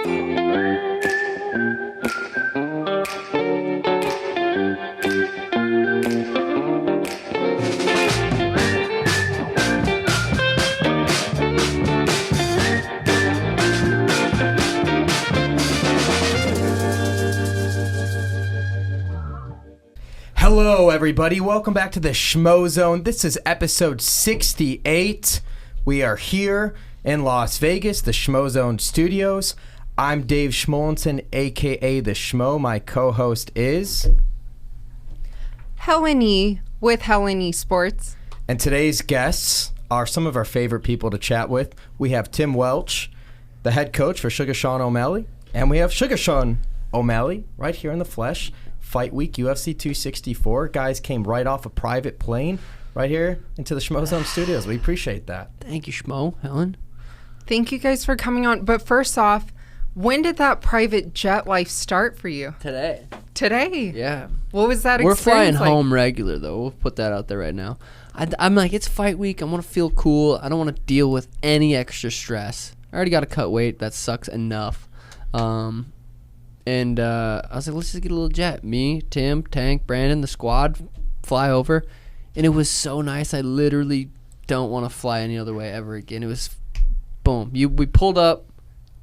Hello, everybody. Welcome back to the Schmozone. This is episode 68. We are here in Las Vegas, the Schmozone studios. I'm Dave Schmulenson, a.k.a. the Schmo. My co-host is... Helen Yee with Helen Yee Sports. And today's guests are some of our favorite people to chat with. We have Tim Welch, the head coach for Suga Sean O'Malley. And we have Suga Sean O'Malley right here in the flesh. Fight week, UFC 264. Guys came right off a private plane right here into the Schmozone studios. We appreciate that. Thank you, Schmo, Helen. Thank you guys for coming on. But first off, when did that private jet life start for you? Today. Today? Yeah. What was that We're experience flying like? home regular, though. We'll put that out there right now. I'm like, it's fight week. I want to feel cool. I don't want to deal with any extra stress. I already got to cut weight. That sucks enough. And I was like, let's just get a little jet. Me, Tim, Tank, Brandon, the squad, fly over. And it was so nice. I literally don't want to fly any other way ever again. It was, boom. We pulled up,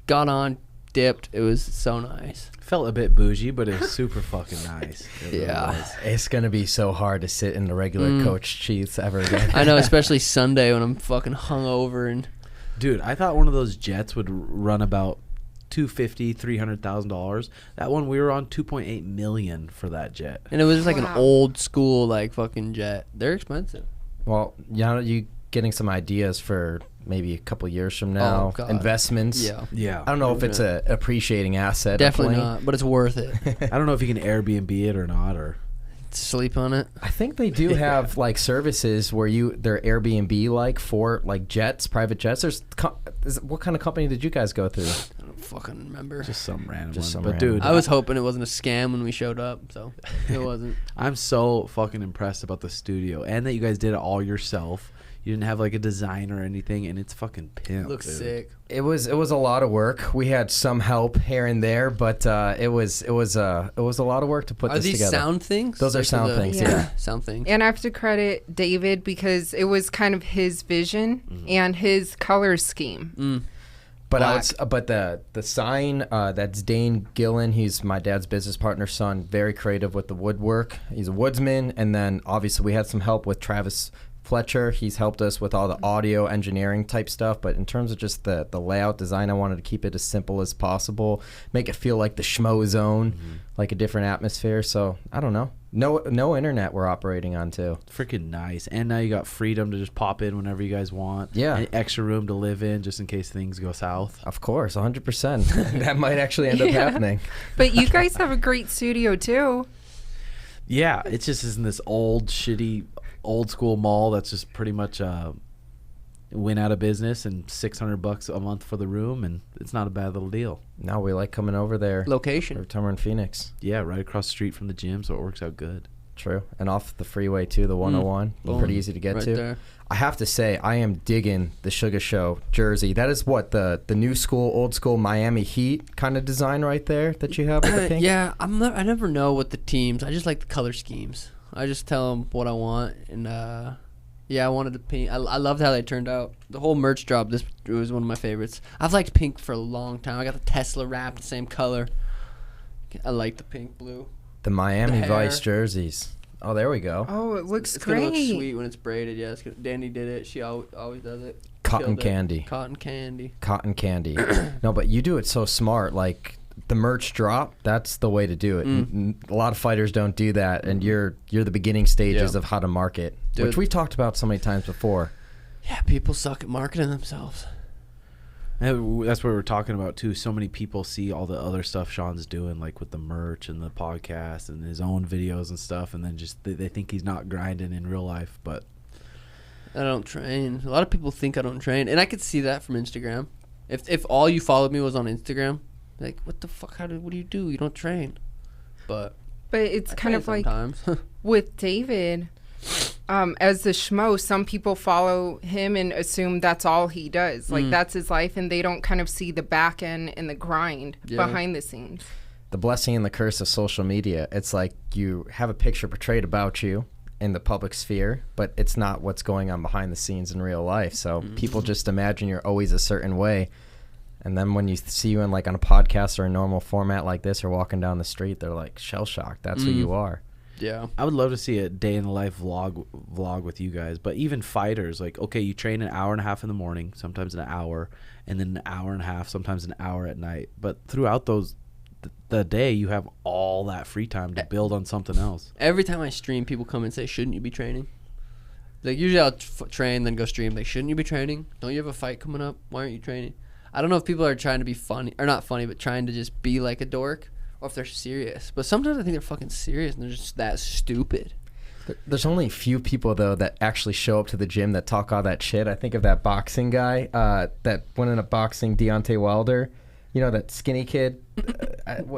got on, dipped. It was so nice. Felt a bit bougie, but it was super fucking nice. Yeah. It's going to be so hard to sit in the regular coach sheets ever again. I know, especially Sunday when I'm fucking hungover. And Dude, I thought one of those jets would run about $250,000, $300,000. That one we were on $2.8 million for that jet. And it was like an old school like fucking jet. They're expensive. Well, you getting some ideas for maybe a couple years from now. Oh, God. Investments. Yeah. I don't know if it's a appreciating asset. Definitely not, but it's worth it. I don't know if you can Airbnb it or not, or Sleep on it. I think they do have like services where they're Airbnb like for like jets, private jets. What kind of company did you guys go through? I don't fucking remember. just some random Just one. some But random. dude, I was hoping it wasn't a scam when we showed up, so it wasn't. I'm so fucking impressed about the studio and that you guys did it all yourself. You didn't have like a design or anything, and it's fucking pimp. Looks dude. sick. It was a lot of work. We had some help here and there, but it was a lot of work to put Are this these together. sound things? Those are sound things, yeah. Sound things. And I have to credit David because it was kind of his vision and his color scheme. But but the sign, that's Dane Gillen. He's my dad's business partner's son. Very creative with the woodwork. He's a woodsman, and then obviously we had some help with Travis Fletcher. He's helped us with all the audio engineering type stuff, but in terms of just the layout design, I wanted to keep it as simple as possible, make it feel like the Schmozone, like a different atmosphere. So I don't know. No internet we're operating on too. Freaking nice. And now you got freedom to just pop in whenever you guys want. Yeah. And extra room to live in just in case things go south. Of course, 100%. That might actually end up happening. But you guys have a great studio too. Yeah, it just isn't this old, shitty, old school mall that's just pretty much went out of business and $600 a month for the room, and it's not a bad little deal. No, we like coming over there. Location. Every time we're in Phoenix. Yeah, right across the street from the gym, so it works out good. True. And off the freeway too, the 101. Boom. Pretty easy to get Right to. there. I have to say, I am digging the Suga Show jersey. That is what the new school, old school Miami Heat kind of design right there that you have with the pink. Yeah, I never know what the teams. I just like the color schemes. I just tell them what I want, and yeah, I wanted the pink. I loved how they turned out. The whole merch drop. This was one of my favorites. I've liked pink for a long time. I got the Tesla wrap, the same color. I like the pink blue. The Miami The Vice hair. jerseys. Oh, there we go. Oh, it looks It's great. gonna look sweet when it's braided. Yeah, Danny did it. She always does it. Cotton Killed it. candy. Cotton candy. Cotton candy. No, but you do it so smart. Like the merch drop, that's the way to do it. A lot of fighters don't do that, and you're the beginning stages of how to market, Dude. which we talked about so many times before. Yeah, people suck at marketing themselves. And that's what we're talking about too. So many people see all the other stuff Sean's doing, like with the merch and the podcast and his own videos and stuff, and then just they think he's not grinding in real life. But I don't train. A lot of people think I don't train, and I could see that from Instagram. If all you followed me was on Instagram, like, what the fuck? What do you do? You don't train. But But it's I kind train of like sometimes. with David, as the Schmo, some people follow him and assume that's all he does. Like, that's his life, and they don't kind of see the back end and the grind behind the scenes. The blessing and the curse of social media. It's like you have a picture portrayed about you in the public sphere, but it's not what's going on behind the scenes in real life. So people just imagine you're always a certain way. And then when you see you in like on a podcast or a normal format like this or walking down the street, they're like shell-shocked. That's who you are. Yeah. I would love to see a day in the life vlog with you guys. But even fighters, like, okay, you train an hour and a half in the morning, sometimes an hour, and then an hour and a half, sometimes an hour at night. But throughout the day, you have all that free time to build on something else. Every time I stream, people come and say, shouldn't you be training? Like, usually I'll train, then go stream. Like, shouldn't you be training? Don't you have a fight coming up? Why aren't you training? I don't know if people are trying to be funny, or not funny, but trying to just be like a dork, or if they're serious. But sometimes I think they're fucking serious, and they're just that stupid. There's only a few people, though, that actually show up to the gym that talk all that shit. I think of that boxing guy that went into boxing, Deontay Wilder. You know, that skinny kid,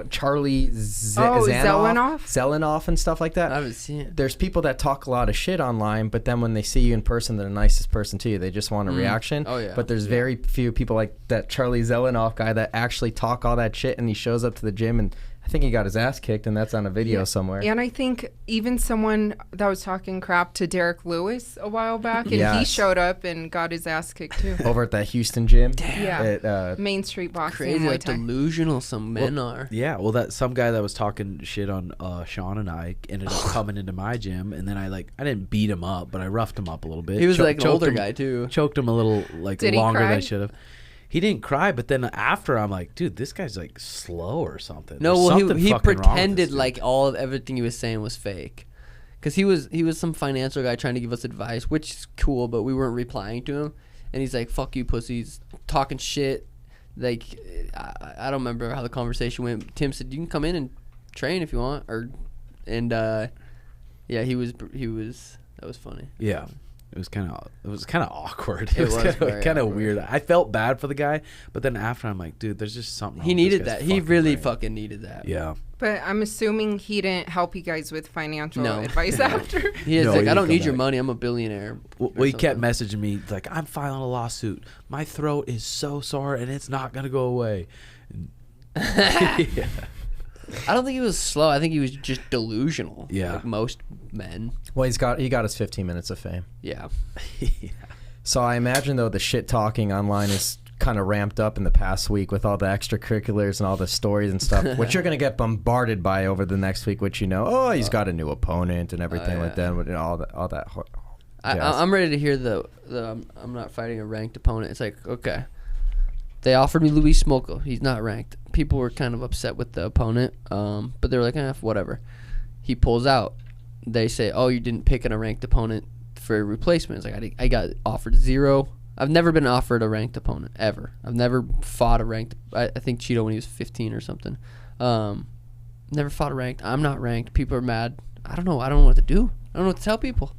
Charlie Zelenoff and stuff like that. I haven't seen it. There's people that talk a lot of shit online, but then when they see you in person, they're the nicest person to you. They just want a reaction. Oh, yeah. But there's very few people like that Charlie Zelenoff guy that actually talk all that shit, and he shows up to the gym, and I think he got his ass kicked, and that's on a video somewhere. And I think even someone that was talking crap to Derek Lewis a while back, and he showed up and got his ass kicked too. Over at that Houston gym. Damn. At Main Street Boxing. Crazy how delusional some men are. Yeah, well, that some guy that was talking shit on Sean and I ended up coming into my gym, and then I didn't beat him up, but I roughed him up a little bit. He was like an older guy too. Choked him a little Did longer he than cry? I should have. He didn't cry, but then after I'm like, dude, this guy's like slow or something. No, There's well, something he fucking wrong with pretended this dude. like everything he was saying was fake, because he was some financial guy trying to give us advice, which is cool, but we weren't replying to him, and he's like, "Fuck you, pussies," talking shit. Like, I don't remember how the conversation went. Tim said, "You can come in and train if you want," yeah, he was. That was funny. Yeah. It was kind of awkward. It was very kind of awkward. weird. I felt bad for the guy, but then after I'm like, dude, there's just something wrong He with this needed guy's that. He fucking really brain. fucking needed that. Yeah. But I'm assuming he didn't help you guys with financial No. advice after. He is No, like, he I don't didn't need come your back. money. I'm a billionaire. Well, or he kept something. messaging me like, I'm filing a lawsuit. My throat is so sore and it's not gonna go away. Yeah. I don't think he was slow. I think he was just delusional. Yeah. Like most men. Well, he got his 15 minutes of fame. Yeah. Yeah. So I imagine, though, the shit talking online is kind of ramped up in the past week with all the extracurriculars and all the stories and stuff, which you're going to get bombarded by over the next week, which he's got a new opponent and everything like that, and all that. I'm ready to hear the I'm not fighting a ranked opponent. It's like, okay. They offered me Luis Smolka. He's not ranked. People were kind of upset with the opponent, but they were like, whatever. He pulls out. They say, oh, you didn't pick a ranked opponent for a replacement. It's like, I got offered 0. I've never been offered a ranked opponent, ever. I've never fought a ranked. I think Cheeto when he was 15 or something. Never fought a ranked. I'm not ranked. People are mad. I don't know. I don't know what to do. I don't know what to tell people.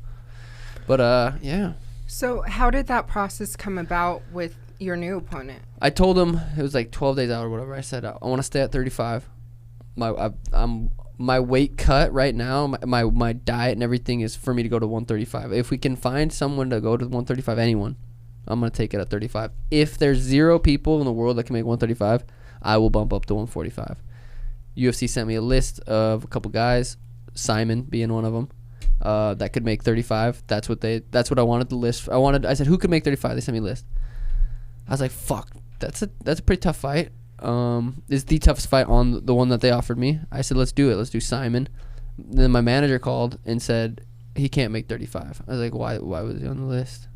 But, yeah. So how did that process come about with your new opponent? I told him it was like 12 days out or whatever. I said, I want to stay at 35. My weight cut right now, my diet and everything is for me to go to 135. If we can find someone to go to 135, anyone, I'm going to take it at 35. If there's 0 people in the world that can make 135, I will bump up to 145. UFC sent me a list of a couple guys, Simon being one of them, that could make 35. That's what I wanted the list. I said, who could make 35? They sent me a list. I was like, fuck, that's a pretty tough fight. It's the toughest fight on the one that they offered me. I said, let's do it. Let's do Simon. Then my manager called and said he can't make 35. I was like, why was he on the list?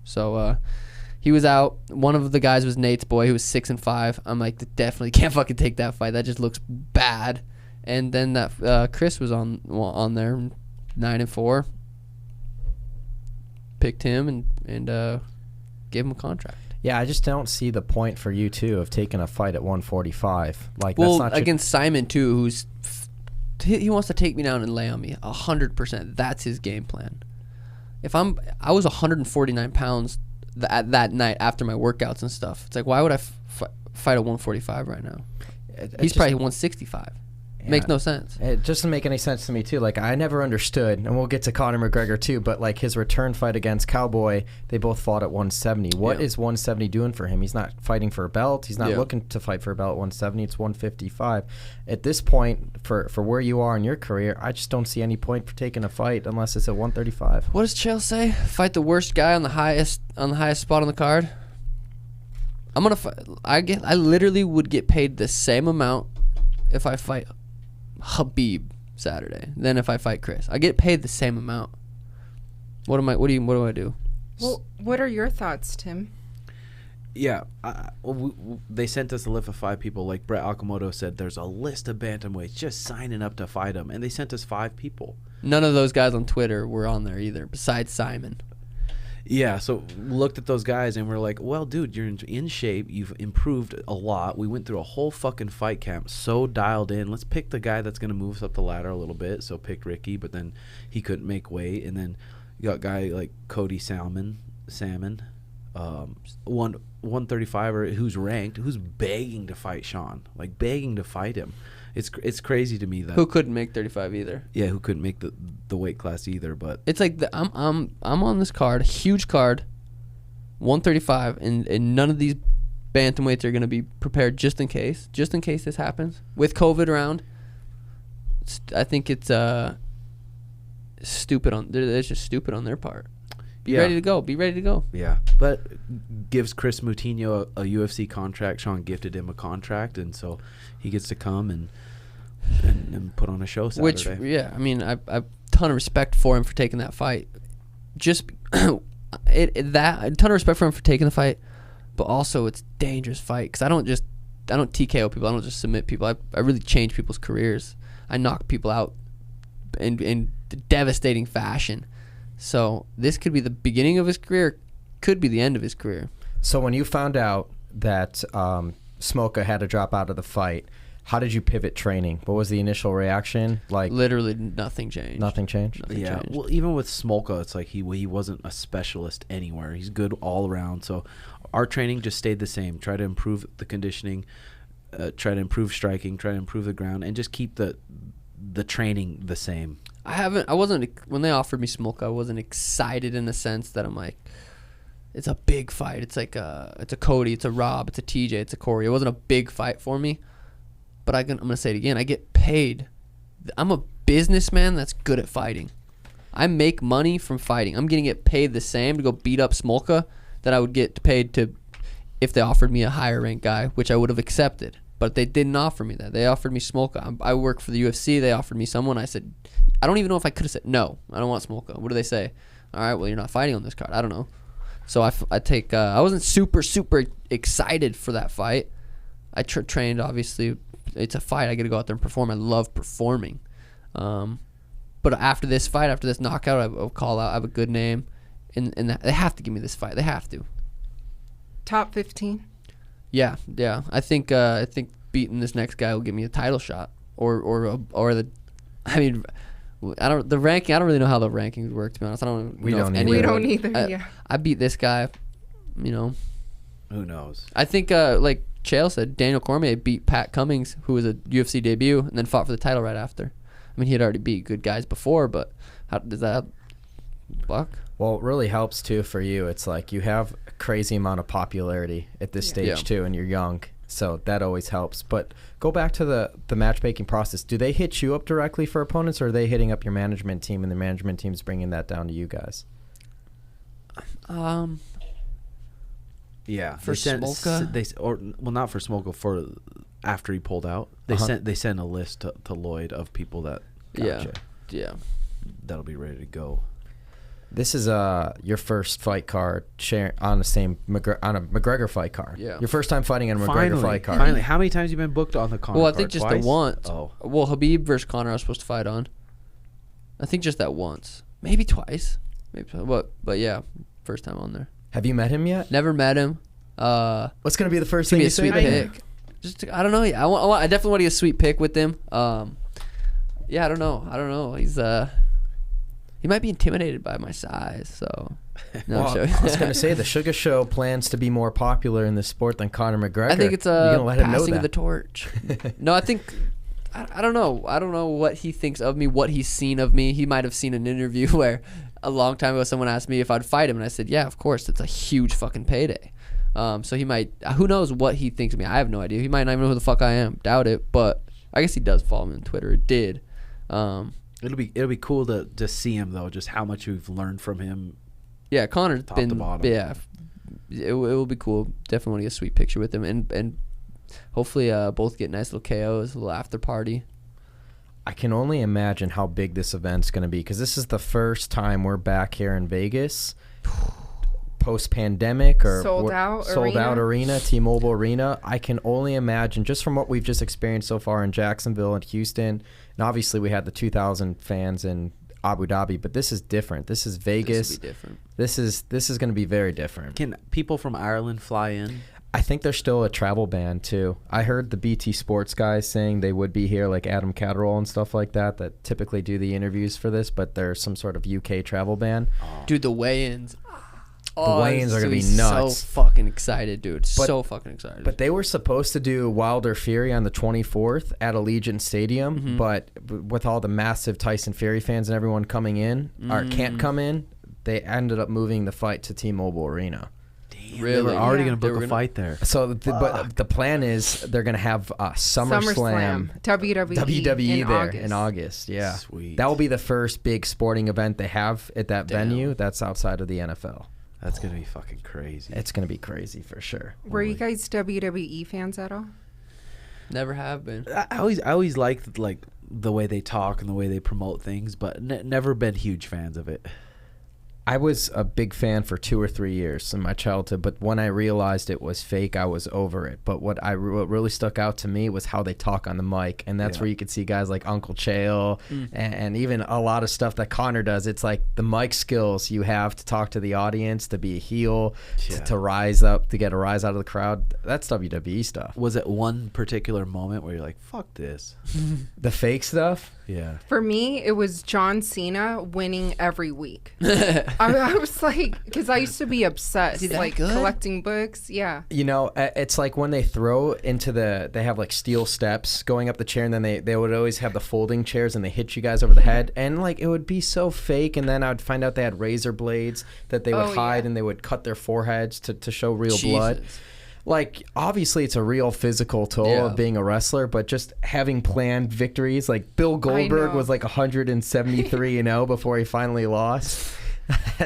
So he was out. One of the guys was Nate's boy, who was 6-5. I'm like, definitely can't fucking take that fight. That just looks bad. And then that Kris was on there, 9-4. Picked him and gave him a contract. Yeah, I just don't see the point for you too of taking a fight at 145. Like, Well, that's not against Simon too, who's he wants to take me down and lay on me 100%. That's his game plan. If I was 149 pounds that night after my workouts and stuff. It's like, why would I fight at 145 right now? He's probably 165. Makes no sense. It doesn't make any sense to me too. Like, I never understood, and we'll get to Conor McGregor too, but like his return fight against Cowboy, they both fought at 170. What is 170 doing for him? He's not fighting for a belt. He's not looking to fight for a belt at 170. It's 155. At this point, for where you are in your career, I just don't see any point for taking a fight unless it's at 135. What does Chael say? Fight the worst guy on the highest spot on the card. I'm gonna fight. I literally would get paid the same amount if I fight Khabib Saturday than if I fight Kris. I get paid the same amount. What do I do? Well, what are your thoughts, Tim? Yeah, they sent us a list of 5 people. Like Brett Okamoto said, there's a list of bantamweights just signing up to fight him, and they sent us 5 people. None of those guys on Twitter were on there either, besides Simon. Yeah, so looked at those guys and we're like, well, dude, you're in shape. You've improved a lot. We went through a whole fucking fight camp, so dialed in. Let's pick the guy that's going to move us up the ladder a little bit. So picked Ricky, but then he couldn't make weight. And then you got a guy like Cody Salmon, 135er who's ranked, who's begging to fight Sean, like begging to fight him. It's crazy to me that who couldn't make 35 either. Yeah, who couldn't make the weight class either. But it's like I'm on this card, a huge card, 135, and none of these bantamweights are going to be prepared just in case this happens with COVID around. I think it's stupid it's just stupid on their part. Be ready to go. Yeah, but gives Kris Moutinho a UFC contract. Sean gifted him a contract, and so he gets to come and put on a show Saturday. Which, I mean, I have a ton of respect for him for taking that fight. Just a ton of respect for him for taking the fight, but also it's a dangerous fight because I don't TKO people. I don't just submit people. I really change people's careers. I knock people out in devastating fashion. So this could be the beginning of his career, could be the end of his career. So when you found out that Smoka had to drop out of the fight, how did you pivot training? What was the initial reaction? Like literally nothing changed. Nothing changed? Nothing changed. Well, even with Smolka, it's like he wasn't a specialist anywhere. He's good all around. So our training just stayed the same. Try to improve the conditioning, try to improve striking, try to improve the ground, and just keep the training the same. When they offered me Smolka, I wasn't excited in the sense that I'm like, it's a big fight. It's like it's a Cody, it's a Rob, it's a TJ, it's a Corey. It wasn't a big fight for me. But I'm going to say it again. I get paid. I'm a businessman that's good at fighting. I make money from fighting. I'm going to get paid the same to go beat up Smolka that I would get paid to if they offered me a higher ranked guy, which I would have accepted. But they didn't offer me that. They offered me Smolka. I work for the UFC. They offered me someone. I said, I don't even know if I could have said, no, I don't want Smolka. What do they say? All right, well, you're not fighting on this card. I don't know. So I wasn't super, super excited for that fight. I trained, obviously. It's a fight. I got to go out there and perform. I love performing. But after this fight, after this knockout, I'll call out. I have a good name. And they have to give me this fight. They have to. Top 15? Yeah. I think beating this next guy will give me a title shot. The ranking. I don't really know how the rankings work, to be honest. We don't either. I beat this guy, Who knows? I think like Chael said, Daniel Cormier beat Pat Cummings, who was a UFC debut, and then fought for the title right after. I mean, he had already beat good guys before, but how does that buck? Well, it really helps too for you. It's like you have a crazy amount of popularity at this stage too, and you're young, so that always helps. But go back to the matchmaking process. Do they hit you up directly for opponents, or are they hitting up your management team, and the management team's bringing that down to you guys? Yeah, for Smolka, not for Smolka. For after he pulled out, they sent a list to Lloyd of people that that'll be ready to go. This is your first fight card on the same on a McGregor fight card. Yeah, your first time fighting on a McGregor fight card. Finally, how many times have you been booked on the Conor? Well, I think just Twice? the once. Oh, well, Khabib versus Conor I was supposed to fight on. I think just that once, maybe twice, but yeah, first time on there. Have you met him yet? Never met him. What's gonna be the first thing you say? Sweet pick. I don't know. I definitely want to get a sweet pick with him. I don't know. He's he might be intimidated by my size. So no, I was gonna say the Suga Show plans to be more popular in this sport than Conor McGregor. I think it's You're gonna let him know passing that. of the torch. No, I think I don't know. I don't know what he thinks of me, what he's seen of me. He might have seen an interview where a long time ago someone asked me if I'd fight him, and I said, yeah, of course. It's a huge fucking payday. So he might, who knows what he thinks of me. I have no idea. He might not even know who the fuck I am. Doubt it. But I guess he does follow me on Twitter. It did. It'll be cool to just see him, though, just how much we've learned from him. Yeah, Conor's top been, to bottom. yeah, it will be cool. Definitely want to get a sweet picture with him. And hopefully both get nice little KOs, a little after party. I can only imagine how big this event's going to be, because this is the first time we're back here in Vegas post-pandemic or sold out arena, T-Mobile Arena. I can only imagine, just from what we've just experienced so far in Jacksonville and Houston, and obviously we had the 2,000 fans in Abu Dhabi, but this is different. This is Vegas. This will be different. This is going to be very different. Can people from Ireland fly in? I think there's still a travel ban too. I heard the BT Sports guys saying they would be here, like Adam Catterall and stuff like that typically do the interviews for this, but there's some sort of UK travel ban. Dude, the weigh-ins. The weigh-ins are going to be nuts. So fucking excited, dude. So fucking excited. But they were supposed to do Wilder Fury on the 24th at Allegiant Stadium, but with all the massive Tyson Fury fans and everyone coming in, or can't come in, they ended up moving the fight to T-Mobile Arena. Really? They were already Yeah. going to book a fight there. So, but the plan is they're going to have SummerSlam WWE there in August. Yeah, Sweet. that will be the first big sporting event they have at that Damn. venue. That's outside of the NFL. That's going to be fucking crazy. It's going to be crazy for sure. Were you guys WWE fans at all? Never have been. I always liked like the way they talk and the way they promote things, but never been huge fans of it. I was a big fan for 2 or 3 years in my childhood, but when I realized it was fake, I was over it. But what really stuck out to me was how they talk on the mic, and that's where you could see guys like Uncle Chael and even a lot of stuff that Conor does. It's like the mic skills you have to talk to the audience, to be a heel, to rise up, to get a rise out of the crowd. That's WWE stuff. Was it one particular moment where you're like, fuck this? The fake stuff? Yeah. For me, it was John Cena winning every week. I was like, because I used to be obsessed, Is he that like good? collecting books. Yeah. You know, it's like when they throw into they have like steel steps going up the chair, and then they would always have the folding chairs, and they hit you guys over the head, and like it would be so fake, and then I would find out they had razor blades that they would hide, and they would cut their foreheads to show real blood. Like, obviously, it's a real physical toll of being a wrestler, but just having planned victories, like Bill Goldberg was like 173 before he finally lost.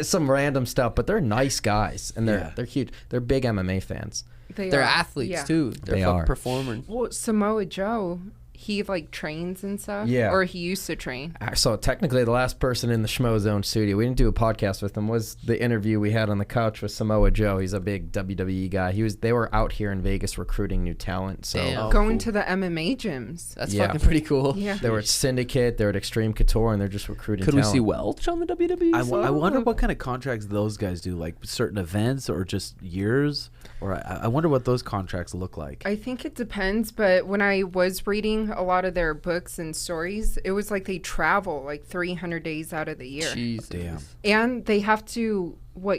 Some random stuff, but they're nice guys, and they're huge. They're big MMA fans. They're athletes too. They're fucking performers. Well, Samoa Joe, he like trains and stuff. Yeah. Or he used to train. So technically, the last person in the Schmozone studio, we didn't do a podcast with him, was the interview we had on the couch with Samoa Joe. He's a big WWE guy. They were out here in Vegas recruiting new talent. So Going to the MMA gyms. That's fucking pretty cool. Yeah. They were at Syndicate, they were at Extreme Couture, and they're just recruiting Could talent. we see Welch on the WWE? I wonder what kind of contracts those guys do, like certain events or just years, or I wonder what those contracts look like. I think it depends, but when I was reading a lot of their books and stories, it was like they travel like 300 days out of the year. Jesus. Damn. And they have to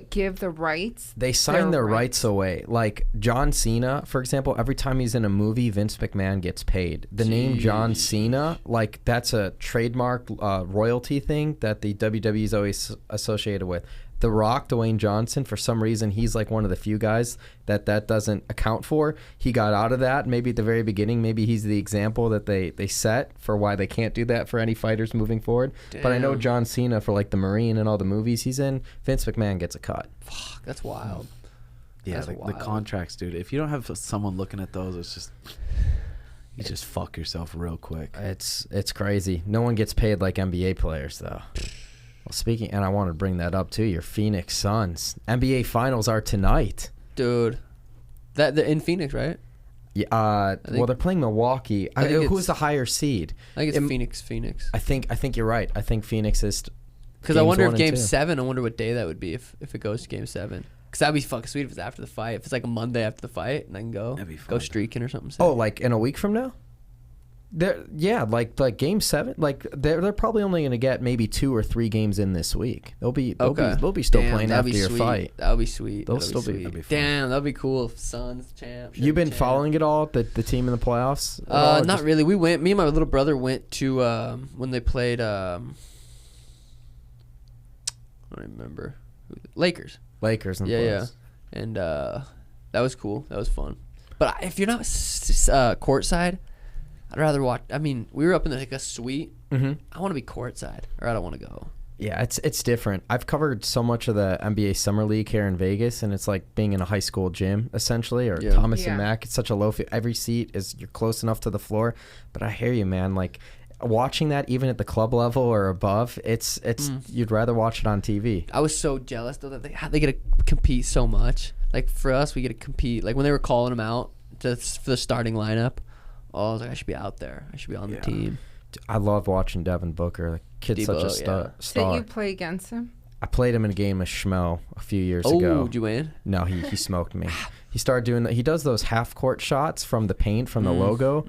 give the rights. They sign their rights away. Like John Cena, for example, every time he's in a movie, Vince McMahon gets paid. The name John Cena, like that's a trademark royalty thing that the WWE is always associated with. The Rock, Dwayne Johnson, for some reason, he's like one of the few guys that doesn't account for. He got out of that maybe at the very beginning. Maybe he's the example that they set for why they can't do that for any fighters moving forward. Damn. But I know John Cena, for like the Marine and all the movies he's in, Vince McMahon gets a cut. Fuck, that's wild. Yeah, the contracts, dude. If you don't have someone looking at those, it's just... You just fuck yourself real quick. It's crazy. No one gets paid like NBA players, though. Well, speaking, and I want to bring that up too, your Phoenix Suns. NBA Finals are tonight. Dude. They're in Phoenix, right? Yeah. Well, they're playing Milwaukee. Who's the higher seed? I think it's Phoenix. I think you're right. I think Phoenix is... Because I wonder if Game 7, I wonder what day that would be if it goes to Game 7. Because that'd be fucking sweet if it's after the fight. If it's like a Monday after the fight, and I can go streaking or something. Oh, like in a week from now? like game 7, like they're probably only going to get maybe 2 or 3 games in this week. They'll be still playing after your fight. That'll be sweet. They'll still be. Damn, that'll be cool. If Suns champ. You've been following it all, the team in the playoffs? Not really. Me and my little brother went to when they played. I don't remember. Lakers. In the Yeah. playoffs. And that was cool. That was fun. But if you're not courtside, I'd rather watch. I mean, we were up in like a suite. Mm-hmm. I want to be courtside, or I don't want to go. Yeah, it's different. I've covered so much of the NBA Summer League here in Vegas, and it's like being in a high school gym, essentially, or Thomas and Mack. It's such a low every seat is you're close enough to the floor. But I hear you, man. Like watching that even at the club level or above, it's you'd rather watch it on TV. I was so jealous though that they get to compete so much. Like for us, we get to compete. Like when they were calling them out for the starting lineup, I was like, I should be out there. I should be on the team. I love watching Devin Booker. The kid's such a star. Did you play against him? I played him in a game of Schmo a few years ago. Oh, did you win? No, he smoked me. He started doing he does those half court shots from the paint from the logo,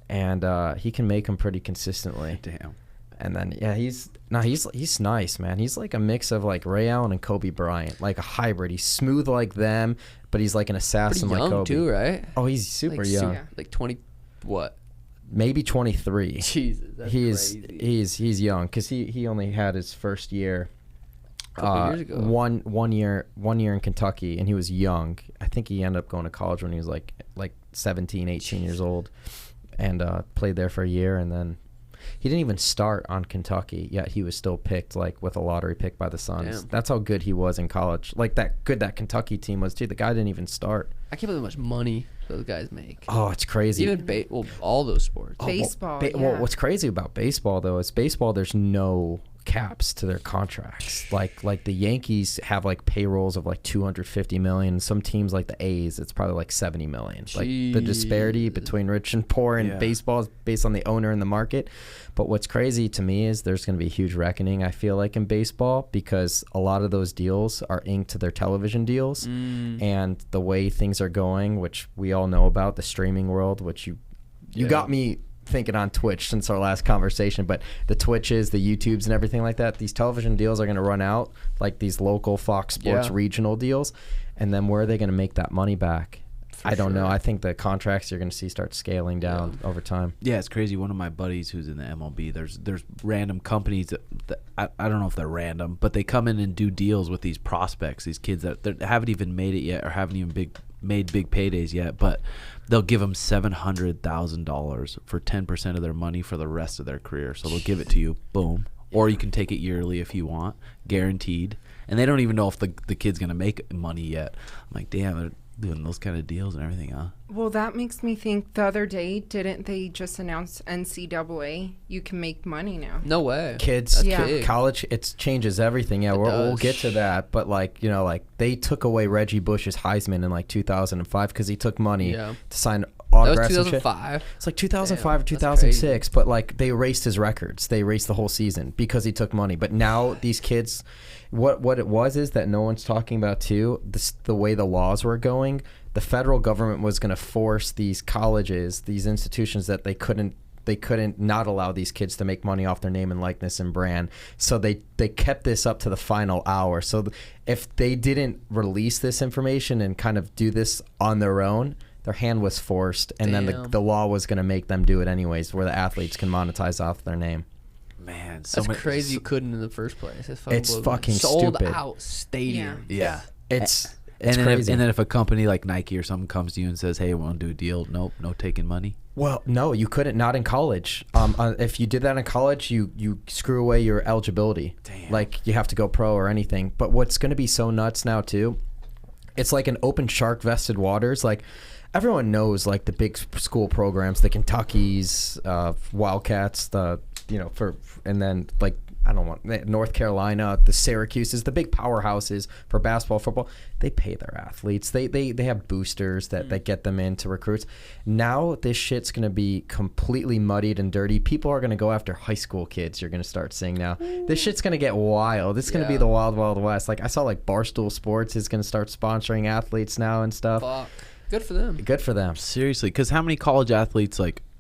and he can make them pretty consistently. Damn. And then he's nice, man. He's like a mix of like Ray Allen and Kobe Bryant, like a hybrid. He's smooth like them, but he's like an assassin Pretty like young Kobe too, right? Oh, he's super young. Like 20, what? Maybe 23. Jesus, that's crazy. He's young because he only had his first year. Years ago. One year in Kentucky, and he was young. I think he ended up going to college when he was like 17, 18 years old, and played there for a year, and then he didn't even start on Kentucky, yet he was still picked like with a lottery pick by the Suns. Damn. That's how good he was in college. Like that Kentucky team was too. The guy didn't even start. I can't believe how much money those guys make. Oh, it's crazy. Even all those sports. Baseball. Well, what's crazy about baseball though is there's no caps to their contracts. Like the Yankees have like payrolls of like 250 million. Some teams like the A's, it's probably like 70 million. Like the disparity between rich and poor in baseball is based on the owner and the market. But what's crazy to me is there's going to be a huge reckoning, I feel like, in baseball, because a lot of those deals are inked to their television deals, and the way things are going, which we all know about, the streaming world, which you got me thinking on Twitch since our last conversation, but the Twitches, the YouTubes and everything like that, these television deals are going to run out, like these local Fox Sports regional deals, and then where are they going to make that money back? I don't know. I think the contracts you're going to see start scaling down over time. Yeah, it's crazy. One of my buddies who's in the MLB, there's random companies that I don't know if they're random, but they come in and do deals with these prospects, these kids that haven't even made it yet or haven't even made big paydays yet, but they'll give them $700,000 for 10% of their money for the rest of their career. So they'll give it to you, boom. Or you can take it yearly if you want, guaranteed. And they don't even know if the kid's going to make money yet. I'm like, damn, they're doing those kind of deals and everything, huh? Well, that makes me think the other day, didn't they just announce NCAA? You can make money now. No way. Kids, college, it changes everything. Yeah, we'll get to that. But they took away Reggie Bush's Heisman in 2005 because he took money to sign autographs. That was 2005. It's like 2005 or 2006. But they erased his records. They erased the whole season because he took money. But now these kids, what it was is that no one's talking about too. The way the laws were going, the federal government was going to force these colleges, these institutions, that they couldn't not allow these kids to make money off their name and likeness and brand. So they kept this up to the final hour. So if they didn't release this information and kind of do this on their own, their hand was forced, and then the law was going to make them do it anyways, where the athletes can monetize off their name. Man, that's crazy. You couldn't in the first place. It's fucking sold stupid. Out stadium. Yeah. It's crazy. And then if a company like Nike or something comes to you and says, "Hey, I want to do a deal," nope, no taking money. Well, no, you couldn't. Not in college. If you did that in college, you screw away your eligibility. Damn. Like you have to go pro or anything. But what's going to be so nuts now too? It's like an open shark vested waters. Like everyone knows, like the big school programs, the Kentuckys, Wildcats, and then like I don't want North Carolina, the Syracuses, the big powerhouses for basketball, football. They pay their athletes. They have boosters that get them into recruits. Now this shit's gonna be completely muddied and dirty. People are gonna go after high school kids. You're gonna start seeing now. This shit's gonna get wild. It's gonna be the wild, wild west. Like I saw, like Barstool Sports is gonna start sponsoring athletes now and stuff. Fuck. Good for them. Good for them. Seriously, because how many college athletes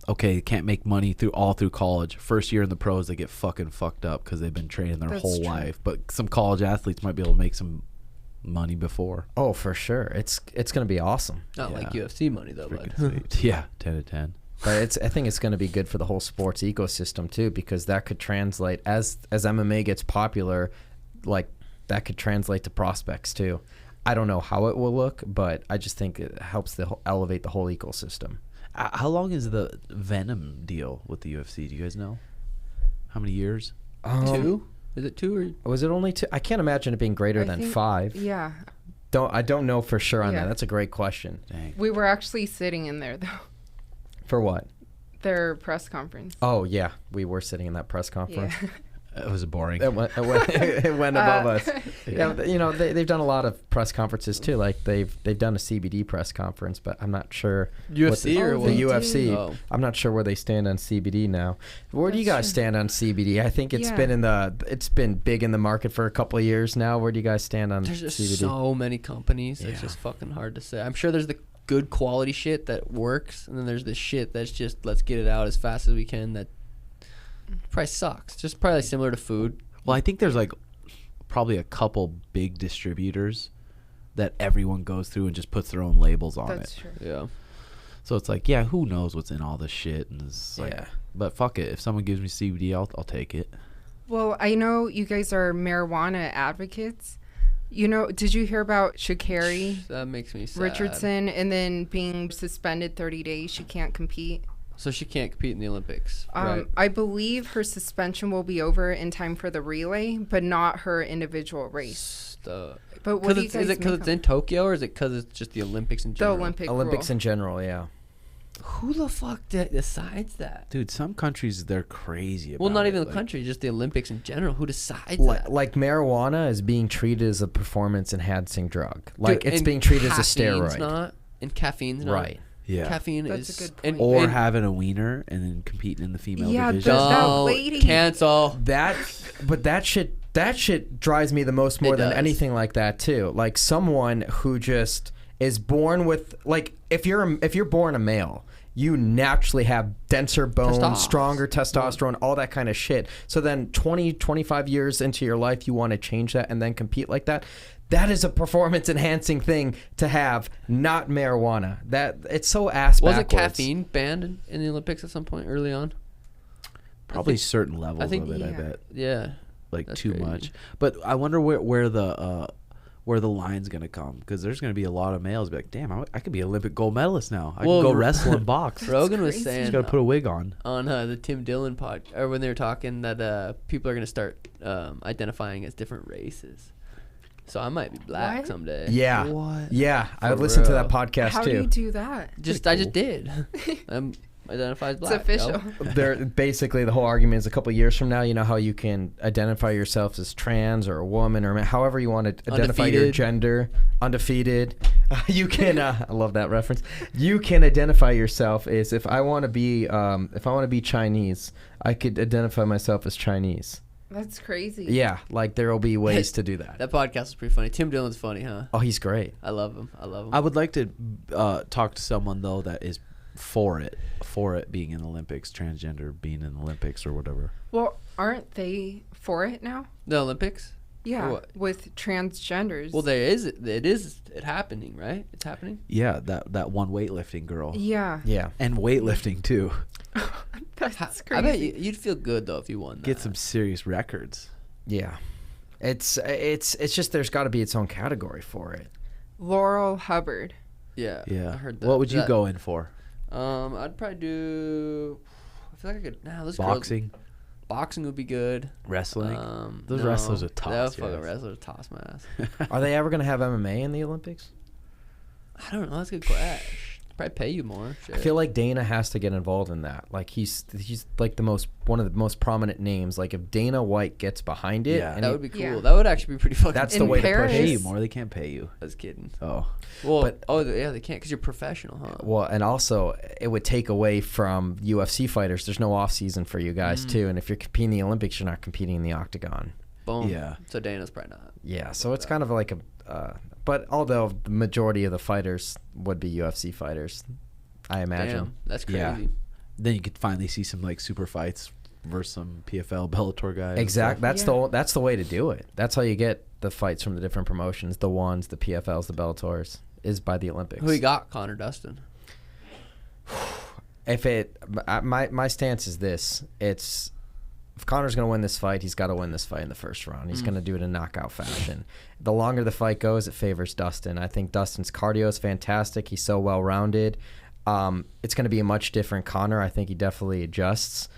okay, can't make money through college. First year in the pros, they get fucking fucked up because they've been training their That's whole true. life. But some college athletes might be able to make some money before. Oh, for sure. It's going to be awesome. Not like UFC money though, bud. Freaking sweet. Yeah, 10 to 10. But I think it's going to be good for the whole sports ecosystem too, because that could translate as MMA gets popular, like that could translate to prospects too. I don't know how it will look, but I just think it helps elevate the whole ecosystem. How long is the Venom deal with the UFC? Do you guys know? How many years? 2? Is it 2 or? Was it only 2? I can't imagine it being greater than 5. Yeah. I don't know for sure on Yeah. that. That's a great question. Dang. We were actually sitting in there, though. For what? Their press conference. Oh yeah, we were sitting in that press conference. Yeah. It was boring. It went above us. Yeah, they've done a lot of press conferences too. Like they've done a CBD press conference, but I'm not sure UFC what or the what? UFC. Oh. I'm not sure where they stand on CBD now. Where do you That's guys true. stand on CBD? I think it's Yeah. it's been big in the market for a couple of years now. Where do you guys stand on There's just CBD? so many companies. It's Yeah. just fucking hard to say. I'm sure there's the good quality shit that works, and then there's the shit that's just let's get it out as fast as we can. That probably sucks. Just probably similar to food. Well, I think there's like probably a couple big distributors that everyone goes through and just puts their own labels on That's it. true. Yeah. So it's like, yeah, who knows what's in all this shit? And it's like, Yeah. but fuck it. If someone gives me CBD, I'll take it. Well, I know you guys are marijuana advocates. You know, did you hear about Sha'Carri, That makes me sad. Richardson, and then being suspended 30 days? She can't compete. So she can't compete in the Olympics, right? I believe her suspension will be over in time for the relay, but not her individual race. But what do you guys Is it because make it's of in Tokyo, or is it because it's just the Olympics in the general? Olympics rule? in general, yeah. Who the fuck decides that? Dude, some countries, they're crazy about Well, not it. even the Like, country, just the Olympics in general. Who decides Like, that? like marijuana is being treated as a performance enhancing drug. Like Dude, it's and being treated as a caffeine's steroid. not, and caffeine's not. Right. Yeah. Caffeine That's is a good and- point. Or and- having a wiener and then competing in the female Yeah, division. that Don't lady- cancel. But that shit drives me the most more It than does. anything like that too. Like someone who just is born with, like, if you're born a male, you naturally have denser bones, Testosterone. stronger testosterone, all that kind of shit. So then 20, 25 years into your life, you want to change that and then compete like that. That is a performance enhancing thing to have, not marijuana. That it's so ass Wasn't backwards. caffeine banned in the Olympics at some point early on? Probably certain levels think- of it, I yeah. bet. Yeah. Like That's too crazy. much. But I wonder where the line's going to come. Because there's going to be a lot of males be like, damn, I could be Olympic gold medalist now. I Well, can go wrestle and box. Rogan was crazy. saying Just got to put a wig on. on the Tim Dillon pod, or when they were talking that people are gonna start identifying as different races. So I might be black What? someday. Yeah. What? Yeah, I For listened to real. that podcast How too. do you do that? I just did. I'm identified as It's black. official. yo. They're basically, the whole argument is a couple years from now, you know how you can identify yourself as trans or a woman or however you want to identify your Undefeated. gender, undefeated. You can I love that reference. You can identify yourself as, if I want to be Chinese, I could identify myself as Chinese. That's crazy. Yeah, like there will be ways to do that. That podcast was pretty funny. Tim Dillon's funny, huh? Oh, he's great. I love him. I would like to talk to someone, though, that is for it being in the Olympics, transgender being in the Olympics or whatever. Well, aren't they for it now? The Olympics. Yeah, what? with transgenders. Well, it is happening, right? It's happening. Yeah, that one weightlifting girl. yeah, Yeah. And weightlifting, too. that's crazy. I bet you'd feel good though if you won that. Get some serious records. Yeah. It's just, there's got to be its own category for it. Laurel Hubbard. Yeah. Yeah. I heard that. What would you that- go in for? I'd probably do. I feel like I could. Nah, those Boxing? Girls, boxing would be good. Wrestling? Those no, wrestlers are toss, Those fucking yes. wrestlers toss my ass. Are they ever going to have MMA in the Olympics? I don't know. That's a good question. Probably pay you more. I feel like Dana has to get involved in that. Like he's like one of the most prominent names. Like if Dana White gets behind it, Yeah. and that he- would be cool. Yeah. That would actually be pretty fucking. that's In the way to Paris- push Pay it. you more. They can't pay you. I was kidding. Oh. Well, But- yeah, they can't because you're professional, huh? Well, and also it would take away from UFC fighters. There's no off season for you guys too. And if you're competing in the Olympics, you're not competing in the octagon. Boom. Yeah. So Dana's probably not. Yeah, so it's kind of like but although the majority of the fighters would be UFC fighters, I imagine. Damn, that's crazy. Yeah. then you could finally see some like super fights versus some PFL Bellator guys. Exactly. That's the way to do it. That's how you get the fights from the different promotions, the ones, the PFLs, the Bellators, is by the Olympics. Who you got, Conor, Dustin? My stance is this: if Conor's going to win this fight, he's got to win this fight in the first round. He's going to do it in knockout fashion. The longer the fight goes, it favors Dustin. I think Dustin's cardio is fantastic. He's so well rounded. It's going to be a much different Conor. I think he definitely adjusts.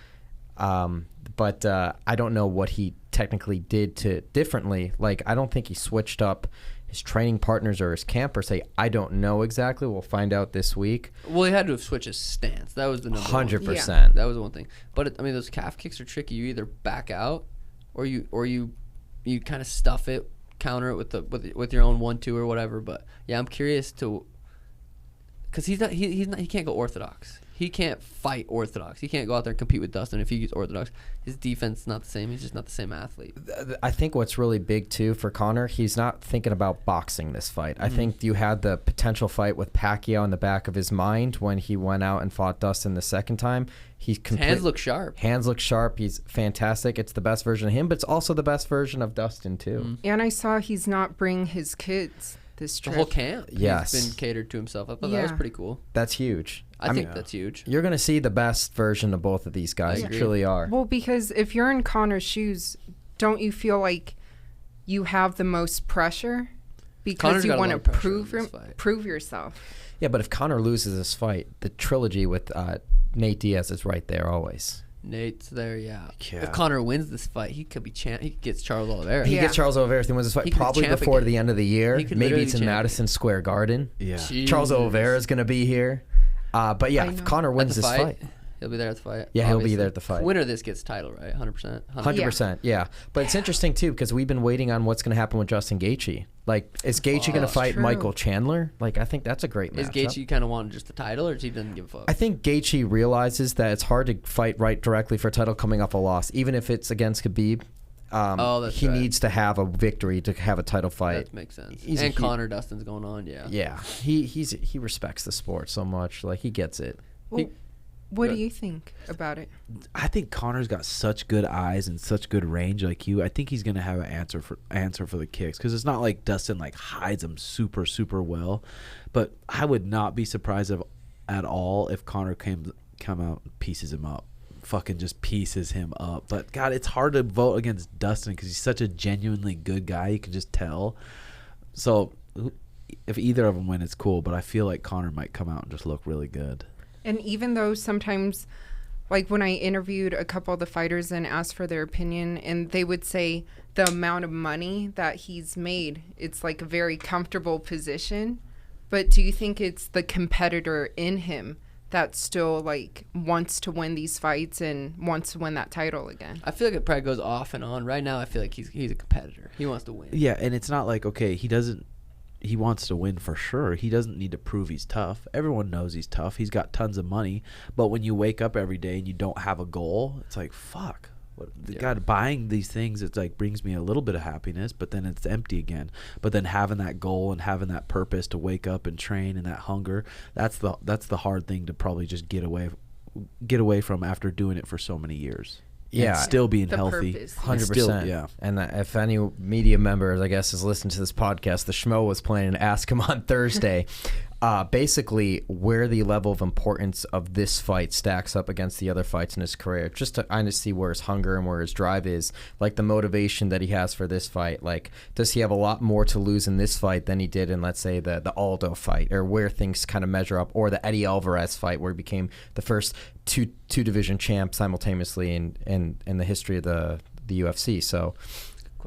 But I don't know what he technically did differently. Like, I don't think he switched up his training partners or his camp per se. I don't know exactly. We'll find out this week. Well, he had to have switched his stance. That was the number 100%. Yeah. That was the one thing. But I mean, those calf kicks are tricky. You either back out, or you kind of stuff it, counter it with your own 1-2 or whatever. But yeah, I'm curious because he can't go orthodox. He can't fight orthodox. He can't go out there and compete with Dustin if he gets orthodox. His defense is not the same. He's just not the same athlete. I think what's really big, too, for Conor, he's not thinking about boxing this fight. I think you had the potential fight with Pacquiao in the back of his mind when he went out and fought Dustin the second time. His hands look sharp. Hands look sharp. He's fantastic. It's the best version of him, but it's also the best version of Dustin, too. And I saw he's not bringing his kids this trip. The whole camp. Yes. He's been catered to himself. I thought that was pretty cool. That's huge. I think that's huge. You're going to see the best version of both of these guys. You truly are. Well, because if you're in Conor's shoes, don't you feel like you have the most pressure? Because you want to prove yourself. Yeah, but if Conor loses this fight, the trilogy with Nate Diaz is right there always. Nate's there, yeah. If Conor wins this fight, he could be he gets Charles Oliveira. He gets Charles Oliveira if he wins this fight, probably before the end of the year. Maybe it's in Madison Square Garden. Yeah. Jeez. Charles Oliveira is going to be here. But yeah, if Conor wins this fight, he'll be there at the fight. Yeah, obviously. He'll be there at the fight. Winner of this gets title, right? 100%. 100%. Yeah. But it's interesting too because we've been waiting on what's going to happen with Justin Gaethje. Like, is Gaethje going to fight Michael Chandler? Like, I think that's a great matchup. Is Gaethje kind of wanting just the title, or does he doesn't give a fuck? I think Gaethje realizes that it's hard to fight directly for a title coming off a loss, even if it's against Khabib. He needs to have a victory to have a title fight. That makes sense. And Conor Dustin's going on, yeah. Yeah, he respects the sport so much. Like, he gets it. Well, what do you think about it? I think Conor's got such good eyes and such good range like you. I think he's going to have an answer for the kicks because it's not like Dustin like hides them super, super well. But I would not be surprised at all if Conor come out and pieces him up. Fucking just pieces him up. But, God, it's hard to vote against Dustin because he's such a genuinely good guy. You can just tell. So if either of them win, it's cool. But I feel like Conor might come out and just look really good. And even though sometimes, like when I interviewed a couple of the fighters and asked for their opinion, and they would say the amount of money that he's made, it's like a very comfortable position. But do you think it's the competitor in him that still like wants to win these fights and wants to win that title again? I feel like it probably goes off and on. Right now, I feel like he's a competitor. He wants to win. Yeah, and it's not like, okay, he wants to win for sure. He doesn't need to prove he's tough. Everyone knows he's tough. He's got tons of money. But when you wake up every day and you don't have a goal, it's like, fuck. God, buying these things, it's like brings me a little bit of happiness, but then it's empty again. But then having that goal and having that purpose to wake up and train and that hunger, that's the hard thing to probably just get away from after doing it for so many years. Yeah, and still being healthy. 100%. Yeah. And if any media members, I guess, is listening to this podcast, the Schmo was planning to ask him on Thursday, basically where the level of importance of this fight stacks up against the other fights in his career, just to kind of see where his hunger and where his drive is, like the motivation that he has for this fight. Like, does he have a lot more to lose in this fight than he did in, let's say, the Aldo fight, or where things kind of measure up, or the Eddie Alvarez fight where he became the first two division champ simultaneously in the history of the UFC. So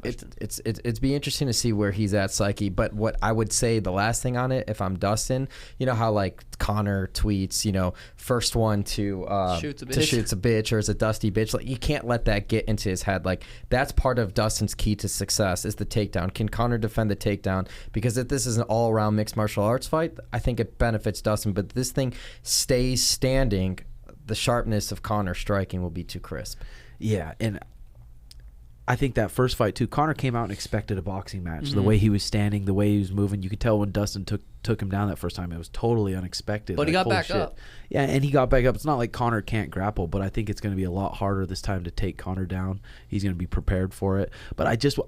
it's be interesting to see where he's at psyche. But what I would say, the last thing on it, if I'm Dustin, you know how like Conor tweets, you know, first one to shoots a bitch, or is a dusty bitch. Like, you can't let that get into his head. Like, that's part of Dustin's key to success is the takedown. Can Conor defend the takedown? Because if this is an all around mixed martial arts fight, I think it benefits Dustin. But this thing stays standing, the sharpness of Conor striking will be too crisp. Yeah, and I think that first fight too, Conor came out and expected a boxing match. Mm-hmm. The way he was standing, the way he was moving, you could tell when Dustin took him down that first time. It was totally unexpected. But he got holy back shit. up. Yeah, and he got back up. It's not like Conor can't grapple, but I think it's going to be a lot harder this time to take Conor down. He's going to be prepared for it. But I just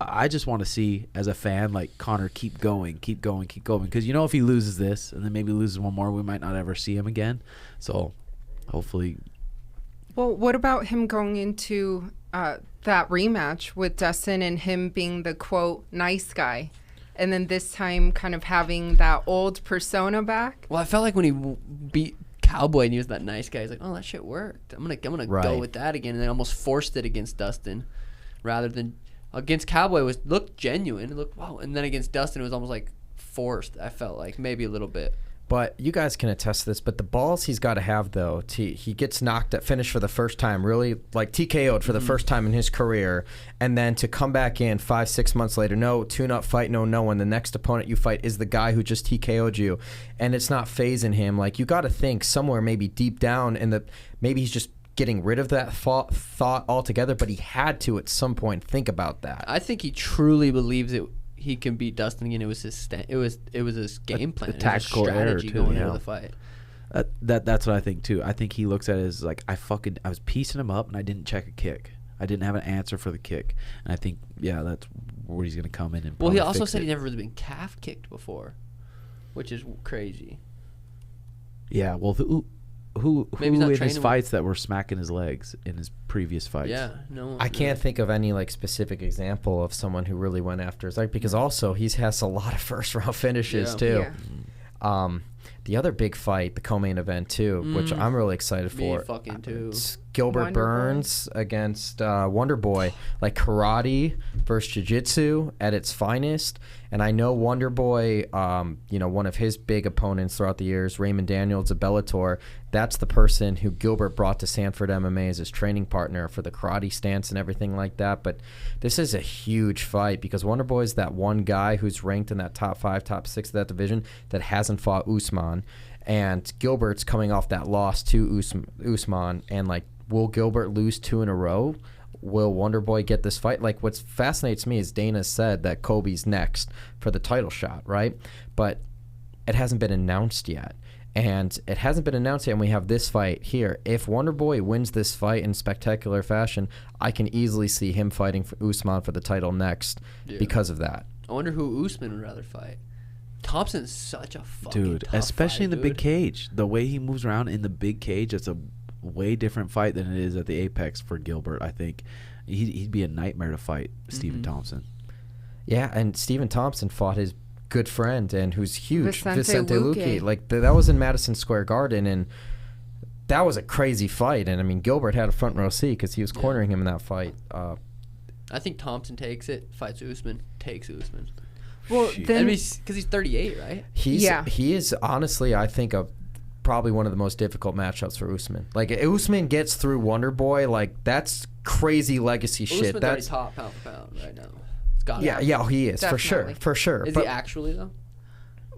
want to see, as a fan, like, Conor keep going. Because if he loses this and then maybe loses one more, we might not ever see him again. So hopefully. Well, what about him going into that rematch with Dustin and him being the, quote, nice guy? And then this time kind of having that old persona back? Well, I felt like when he beat Cowboy and he was that nice guy, he's like, oh, that shit worked. I'm gonna Right. go with that again. And then almost forced it against Dustin rather than against Cowboy looked genuine. It looked, wow. And then against Dustin, it was almost like forced, I felt like, maybe a little bit. But you guys can attest to this. But the balls he's got to have, though, he gets knocked at finish for the first time, really like TKO'd for the first time in his career, and then to come back in 5-6 months later, no tune-up fight, no one. The next opponent you fight is the guy who just TKO'd you, and it's not phasing him. Like, you got to think somewhere maybe deep down maybe he's just getting rid of that thought altogether, but he had to at some point think about that. I think he truly believes it. He can beat Dustin again. It was his it was his game plan. A tactical it was a error strategy too, going yeah. into the fight. That's what I think too. I think he looks at it as like, I was piecing him up and I didn't check a kick. I didn't have an answer for the kick, and I think that's where he's gonna come in and. Well, he also fix said it. he never really been calf kicked before, which is crazy. Yeah, well, who Maybe he's not in his training fights that were smacking his legs in his previous fights? Yeah, no. I can't think of any like specific example of someone who really went after his leg, because also he has a lot of first round finishes too. Yeah. The other big fight, the co-main event too, which I'm really excited Me for. fucking too. It's Gilbert Wonder Boy. Burns against Wonder Boy, like karate versus jiu-jitsu at its finest. And I know Wonder Boy, one of his big opponents throughout the years, Raymond Daniels of Bellator, that's the person who Gilbert brought to Sanford MMA as his training partner for the karate stance and everything like that. But this is a huge fight because Wonder Boy is that one guy who's ranked in that top 5, top 6 of that division that hasn't fought Usman. And Gilbert's coming off that loss to Usman. And, like, will Gilbert lose 2 in a row? Will Wonder Boy get this fight? Like, what fascinates me is Dana said that Kobe's next for the title shot, right? But it hasn't been announced yet. And it hasn't been announced yet, and we have this fight here. If Wonder Boy wins this fight in spectacular fashion, I can easily see him fighting for Usman for the title next because of that. I wonder who Usman would rather fight. Thompson's such a fucking tough especially fight, in the big dude. cage. The way he moves around in the big cage, it's a way different fight than it is at the Apex for Gilbert. I think he'd be a nightmare to fight Stephen Thompson. Yeah, and Stephen Thompson fought his good friend and who's huge, Vicente Luque. Like that was in Madison Square Garden, and that was a crazy fight. And I mean, Gilbert had a front row seat because he was cornering him in that fight. I think Thompson takes it, fights Usman, takes Usman. Well, then Because he's 38, right? He is honestly, I think, probably one of the most difficult matchups for Usman. Like, Usman gets through Wonder Boy, like, that's crazy legacy shit. Usman's already top pound for pound right now. It's got he is, Definitely. for sure. Is But he actually, though?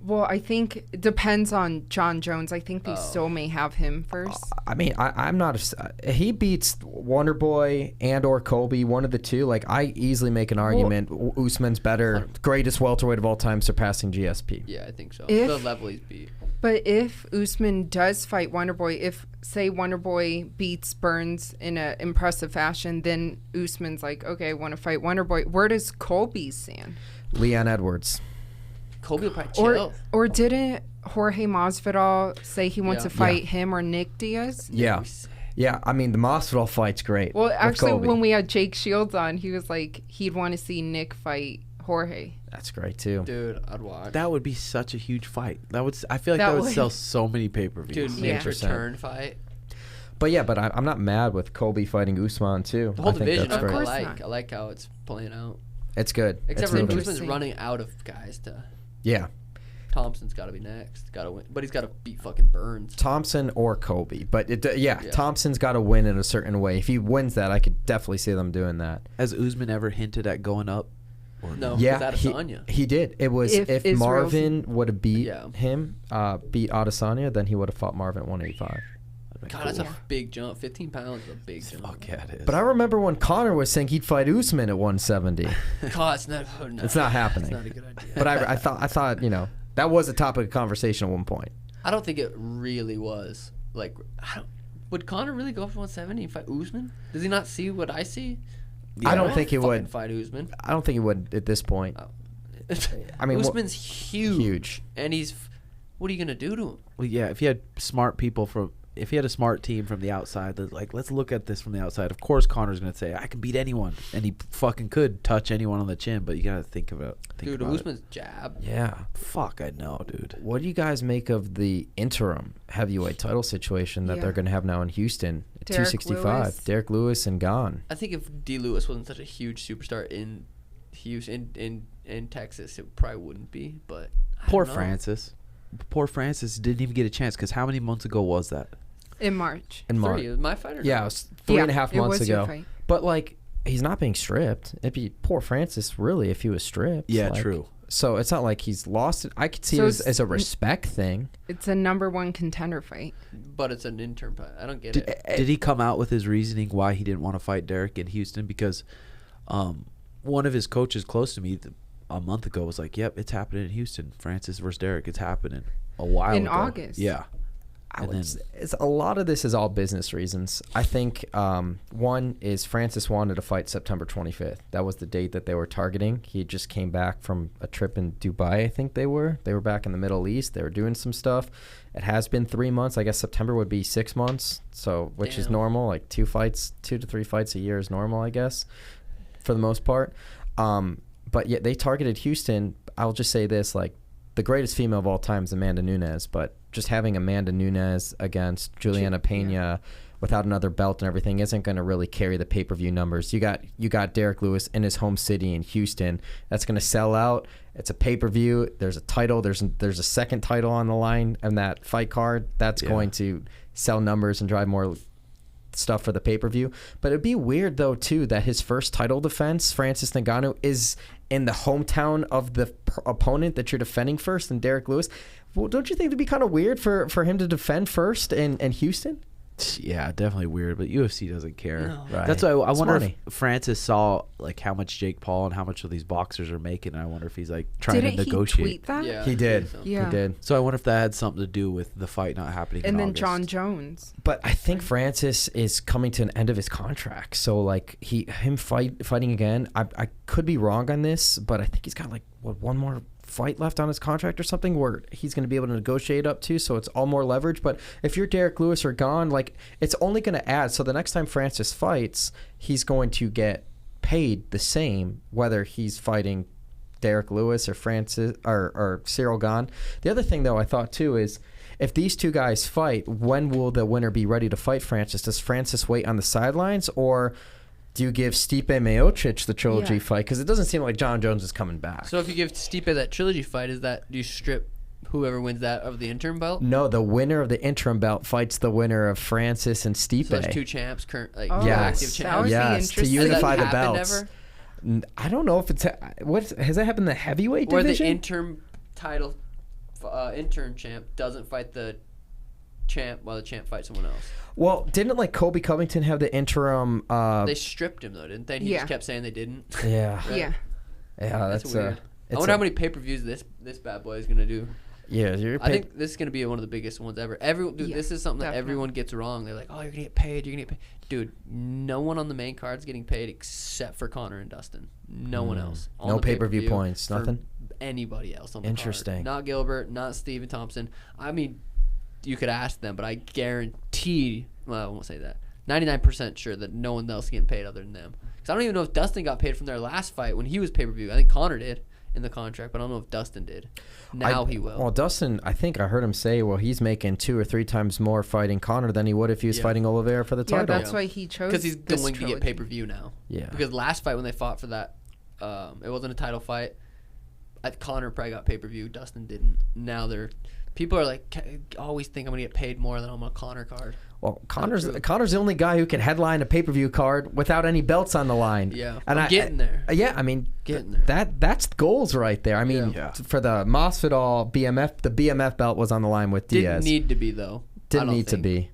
Well, I think it depends on John Jones. I think they still may have him first. I mean, I'm not. He beats Wonder Boy and or Colby, one of the two. Like, I easily make an argument. Usman's better, greatest welterweight of all time, surpassing GSP. Yeah, I think so. If- the level he's beat. But if Usman does fight Wonder Boy, if, say, Wonder Boy beats Burns in an impressive fashion, then Usman's like, okay, I want to fight Wonder Boy. Where does Colby stand? Leon Edwards. Colby will probably chill. Or didn't Jorge Masvidal say he wants Yeah. to fight him or Nick Diaz? Yeah. Yeah, I mean, the Masvidal fight's great. Well, with actually, Colby. when we had Jake Shields on, he was like, he'd want to see Nick fight Jorge. That's great, too. Dude, I'd watch. That would be such a huge fight. I feel like That that would would. sell so many pay-per-views. Dude, Yeah. Nick's return fight. But yeah, I'm not mad with Colby fighting Usman, too. The whole I think division, that's Of great. course I not. like how it's playing out. It's good. Except It's for moving. Usman's Interesting. running out of guys to. Yeah. Thompson's got to be next. Got to win, but he's got to beat fucking Burns. Thompson or Colby. But, Thompson's got to win in a certain way. If he wins that, I could definitely see them doing that. Has Usman ever hinted at going up? Or No, Yeah, without Adesanya. he did. It was If if Israel's- Marvin would have beat Yeah. him, beat Adesanya, then he would have fought Marvin at 185. God, that's a big jump. 15 pounds is a big jump. Fuck yeah, it is. But I remember when Conor was saying he'd fight Usman at 170. God, it's not. No, It's not happening. It's not a good idea. But I thought that was a topic of conversation at one point. I don't think it really was. Like, would Conor really go up to 170 and fight Usman? Does he not see what I see? I don't think he would fight Usman. I don't think he would at this point. I mean, Usman's huge, and he's. What are you gonna do to him? Well, yeah, if he had a smart team from the outside, that's like, let's look at this from the outside. Of course, Conor's gonna say, I can beat anyone, and he fucking could touch anyone on the chin. But you gotta think about Usman's jab. Yeah. Fuck, I know, dude. What do you guys make of the interim heavyweight title situation that they're going to have now in Houston at 265? Derek Lewis and Gane. I think if D. Lewis wasn't such a huge superstar in Houston, in Texas, it probably wouldn't be. But Poor Francis didn't even get a chance because how many months ago was that? In March. In March. It was my fight or Yeah, it no? was 3.5 months your ago. fight. But like, he's not being stripped. It'd be poor Francis, really, if he was stripped. Yeah, Like, true. So it's not like he's lost it. I could see So it as a respect thing. It's a #1 contender fight. But it's an interim fight. I don't get it. Did he come out with his reasoning why he didn't want to fight Derek in Houston? Because one of his coaches close to me a month ago was like, yep, it's happening in Houston. Francis versus Derek. It's happening a while In ago. August. Yeah. It's a lot of this is all business reasons. I think one is Francis wanted to fight September 25th. That was the date that they were targeting. He just came back from a trip in Dubai, I think they were. They were back in the Middle East. They were doing some stuff. It has been 3 months. I guess September would be 6 months, so which is normal. Like 2 to 3 fights a year is normal, I guess, for the most part. But yeah, they targeted Houston. I'll just say this, like, the greatest female of all time is Amanda Nunes, but just having Amanda Nunes against Juliana Pena without another belt and everything isn't going to really carry the pay-per-view numbers. You got Derek Lewis in his home city in Houston. That's going to sell out. It's a pay-per-view. There's a title. There's a second title on the line in that fight card. That's going to sell numbers and drive more stuff for the pay-per-view. But it'd be weird, though, too, that his first title defense, Francis Ngannou, is in the hometown of the opponent that you're defending first, and Derek Lewis. Well, don't you think it'd be kind of weird for him to defend first in Houston? Yeah, definitely weird, but UFC doesn't care. No. Right. That's why I wonder funny. if Francis saw like how much Jake Paul and how much of these boxers are making, and I wonder if he's like trying to negotiate. He tweet that? Yeah, He did. Yeah. He did. So I wonder if that had something to do with the fight not happening. And in then August. John Jones. But I think Francis is coming to an end of his contract. So like him fighting again. I could be wrong on this, but I think he's got like one more fight left on his contract or something where he's going to be able to negotiate up to, so it's all more leverage. But if you're Derek Lewis or Gane, like, it's only going to add. So the next time Francis fights, he's going to get paid the same whether he's fighting Derek Lewis or Francis or Cyril Gane. The other thing, though, I thought too is, if these two guys fight, when will the winner be ready to fight Francis? Does Francis wait on the sidelines, or do you give Stipe Miocic the trilogy fight? Because it doesn't seem like John Jones is coming back. So if you give Stipe that trilogy fight, do you strip whoever wins that of the interim belt? No, the winner of the interim belt fights the winner of Francis and Stipe. So there's two champs, active Yes, that champs. would be yes, to interesting. unify the Has that happened belts. ever? I don't know if it's has that happened in the heavyweight Where division? the interim title, intern champ doesn't fight the champ while the champ fights someone else. Well, didn't like Kobe Covington have the interim? They stripped him though, didn't they? And he just kept saying they didn't. Yeah, Yeah. yeah, That's weird. I wonder how many pay-per-views this bad boy is gonna do. Yeah, I think this is gonna be one of the biggest ones ever. This is something that everyone gets wrong. They're like, "Oh, you're gonna get paid. You're gonna get paid." Dude, no one on the main card's getting paid except for Conor and Dustin. No one else. On No the pay-per-view points, for nothing? Anybody else on the Interesting. card. Not Gilbert. Not Steven Thompson. I mean, you could ask them, but I guarantee. Well, I won't say that. 99% sure that no one else is getting paid other than them. Because I don't even know if Dustin got paid from their last fight when he was pay-per-view. I think Conor did in the contract, but I don't know if Dustin did. Now he will. Well, Dustin, I think I heard him say, well, he's making 2 or 3 times more fighting Conor than he would if he was fighting Oliveira for the Yeah, title. that's why he chose. Because he's this going to trilogy. get pay-per-view now. Yeah. Because last fight when they fought for that, it wasn't a title fight. Conor probably got pay-per-view. Dustin didn't. Now people are like, always think I'm going to get paid more than on a Conor card. Well, Conor's the only guy who can headline a pay-per-view card without any belts on the line. Yeah, and I'm getting there. Yeah, I mean, Getting there. That's goals right there. I mean, for the Masvidal BMF, the BMF belt was on the line with Diaz. Didn't need to be though. Didn't need to be.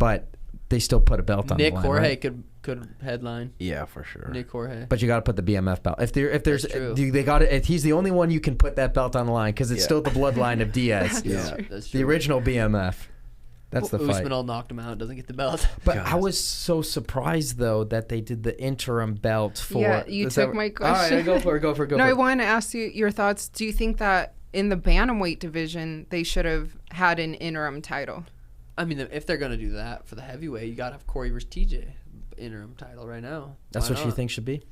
but they still put a belt on Nick the line, Jorge right? could headline. Yeah, for sure. Nick Jorge. But you got to put the BMF belt. If there's That's true. they got it. He's the only one you can put that belt on the line because it's still the bloodline of Diaz. Yeah. That's true. The original BMF. That's the fight. Usman knocked him out. Doesn't get the belt. But God. I was so surprised though that they did the interim belt for. Yeah, you is took that- my All right, question. go for it. No, I wanted to ask you your thoughts. Do you think that in the bantamweight division they should have had an interim title? I mean, if they're gonna do that for the heavyweight, you gotta have Corey versus TJ interim title right now. That's Why what you not? think should be.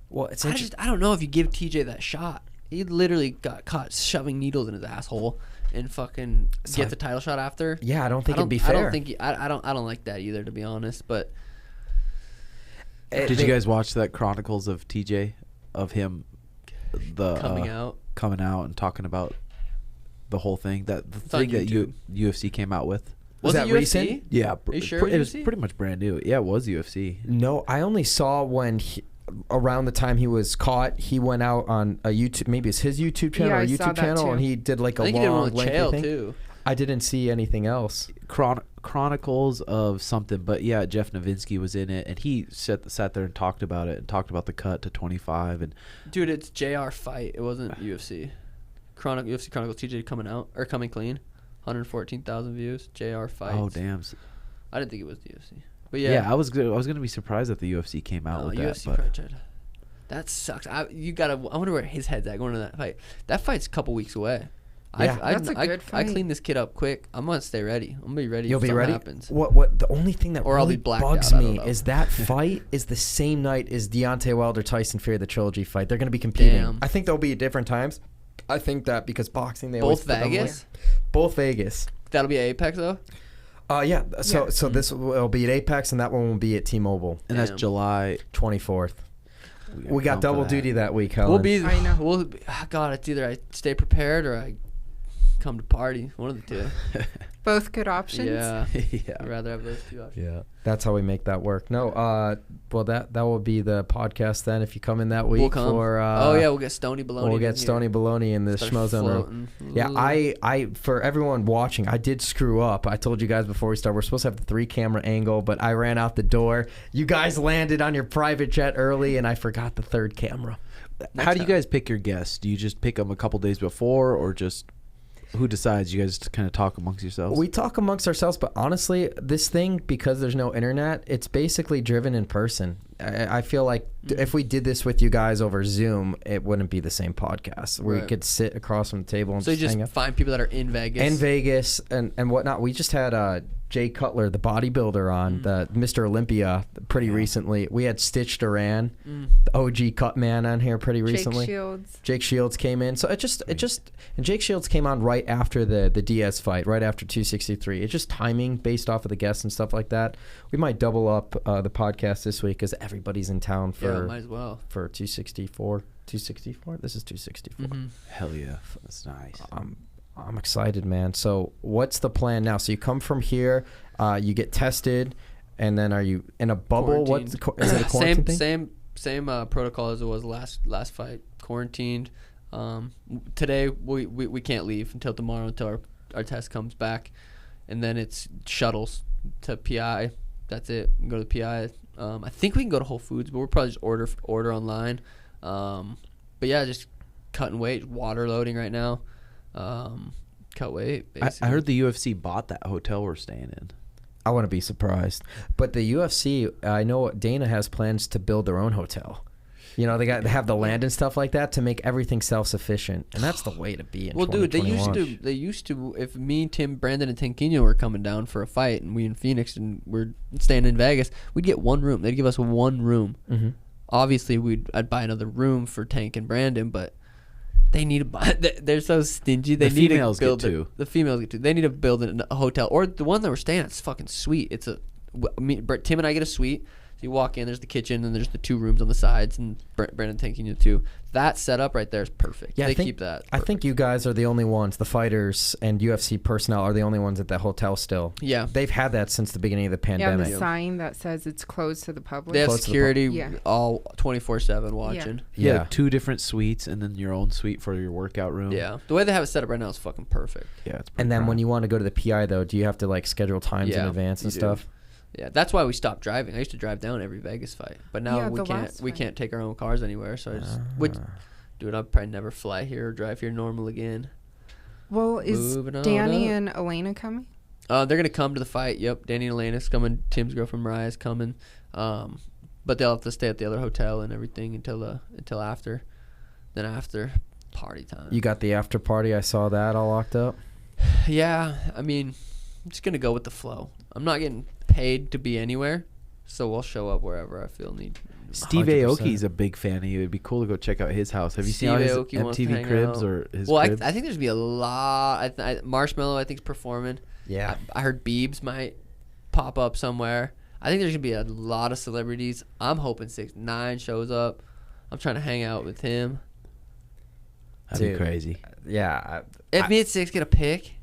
Well, it's interesting. I don't know if you give TJ that shot. He literally got caught shoving needles in his asshole and fucking get the title shot after. Yeah, I don't think it'd be fair. I don't think I don't like that either, to be honest. But Did you guys watch that Chronicles of TJ, of him, coming out and talking about the whole thing, that the It's on thing that YouTube. UFC came out with? Was it that UFC? recent? Yeah, Are you sure it was UFC? pretty much brand new. Yeah, it was UFC. No, I only saw when around the time he was caught, he went out on a YouTube, maybe it's his YouTube channel Yeah, or I a saw YouTube that channel, too. and he did like I a think he did one long, with Chael lengthy thing. too. I didn't see anything else. Chronicles of something, but yeah, Jeff Novinsky was in it, and he sat there and talked about it and talked about the cut to 25. And Dude, it's JR fight. It wasn't UFC. UFC Chronicles TJ coming clean. 114,000 views. JR fights. oh damn, I didn't think it was the UFC. But yeah, yeah, I was gonna be surprised if the UFC came out with UFC that. But probably tried to- that sucks. I wonder where his head's at going to that fight. That fight's a couple weeks away. Yeah. That's a good I fight. cleaned this kid up quick. I'm gonna stay ready. I'm gonna be ready. You'll if be something ready. Happens. What? The only thing that Or I'll really be blacked bugs out, I don't me know. is that fight is the same night as Deontay Wilder Tyson Fury, the trilogy fight. They're going to be competing. Damn. I think they'll be at different times. I think that because boxing they always Both put them Vegas. both Vegas. That'll be Apex though. Yeah. So this will be at Apex, and that one will be at T-Mobile, and that's Damn. July. 24th. We gotta got come for double that. duty that week, Helen. We'll be. I know. God, it's either I stay prepared or I come to party. One of the two. Both good options. Yeah. Yeah. I'd rather have those two options. Yeah, that's how we make that work. No, well that will be the podcast then. If you come in that week We'll come. for We'll get Stony Baloney. we'll get Stony Baloney in the Schmozone room. Yeah, I for everyone watching, I did screw up. I told you guys before we start, we're supposed to have the 3-camera angle, but I ran out the door. You guys landed on your private jet early, and I forgot the 3rd camera. How do you time. guys pick your guests? Do you just pick them a couple days before, or just who decides? You guys kind of talk amongst yourselves? We talk amongst ourselves, but honestly, this thing, because there's no internet, it's basically driven in person. I feel like if we did this with you guys over Zoom, it wouldn't be the same podcast. We Right. could sit across from the table and So you just hang just out. find people that are in Vegas. In Vegas and whatnot. We just had Jay Cutler, the bodybuilder, on the Mr. Olympia pretty recently. We had Stitch Duran, the OG cut man, on here pretty recently. Jake Shields came in. So and Jake Shields came on right after the Diaz fight, right after 263. It's just timing based off of the guests and stuff like that. We might double up the podcast this week because everybody's in town Yeah, might as well. for 264. 264? This is 264. Hell yeah, that's nice. I'm excited, man. So what's the plan now? So you come from here, you get tested, and then are you in a bubble? What's is it a quarantine thing? Same protocol as it was last fight. Quarantined. Today we can't leave until tomorrow until our test comes back, and then it's shuttles to PI. That's it. We can go to the PI. I think we can go to Whole Foods, but we'll probably just order online. But yeah, just cutting weight, water loading right now. Cut weight. Basically. I heard the UFC bought that hotel we're staying in. I wouldn't be surprised. But the UFC, I know Dana has plans to build their own hotel. You know, they have the land and stuff like that to make everything self-sufficient, and that's the way to be in Well, dude, they 2021. used to. If me, Tim, Brandon, and Tanquino were coming down for a fight, and we in Phoenix, and we're staying in Vegas, we'd get one room. They'd give us one room. Mm-hmm. Obviously, I'd buy another room for Tank and Brandon, but they need to buy. They're so stingy. They The need females to build get two. The females get two. They need to build a hotel, or the one that we're staying at is fucking sweet. It's Tim and I get a suite. So you walk in, there's the kitchen, and there's the 2 rooms on the sides, and Brandon taking you to. That setup right there is perfect. Yeah, they keep that. I think you guys are the only ones, the fighters and UFC personnel are the only ones at that hotel still. Yeah. They've had that since the beginning of the Yeah, pandemic. the sign that says it's closed to the public. They have Close to the security Yeah. all 24/7 watching. Yeah, 2 different suites and then your own suite for your workout room. Yeah. The way they have it set up right now is fucking perfect. Yeah, it's And then when you want to go to the PI though, do you have to like schedule times in Yeah, advance and you do. stuff? Yeah, that's why we stopped driving. I used to drive down every Vegas fight, but now Yeah, we the can't. last We fight. can't take our own cars anywhere. So I just dude, I'll probably never fly here or drive here normal again. Well, is Moving on Danny up. and Elena coming? They're gonna come to the fight. Yep, Danny and Elena's coming. Tim's girlfriend Mariah's coming. But they'll have to stay at the other hotel and everything until after. Then after party time. You got the after party. I saw that all locked up. Yeah, I mean, I'm just gonna go with the flow. I'm not getting paid to be anywhere, so we'll show up wherever I feel need. Steve 100%. Aoki's a big fan of you. It'd be cool to go check out his house. Have you seen all Steve his Aoki wants to MTV hang cribs out. or his Well, cribs? I think there's gonna be a lot. Marshmallow, I think, is performing. Yeah. I heard Biebs might pop up somewhere. I think there's gonna be a lot of celebrities. I'm hoping 6ix9ine shows up. I'm trying to hang out with him. That'd be Dude. crazy. Yeah. If me and Six get a pick,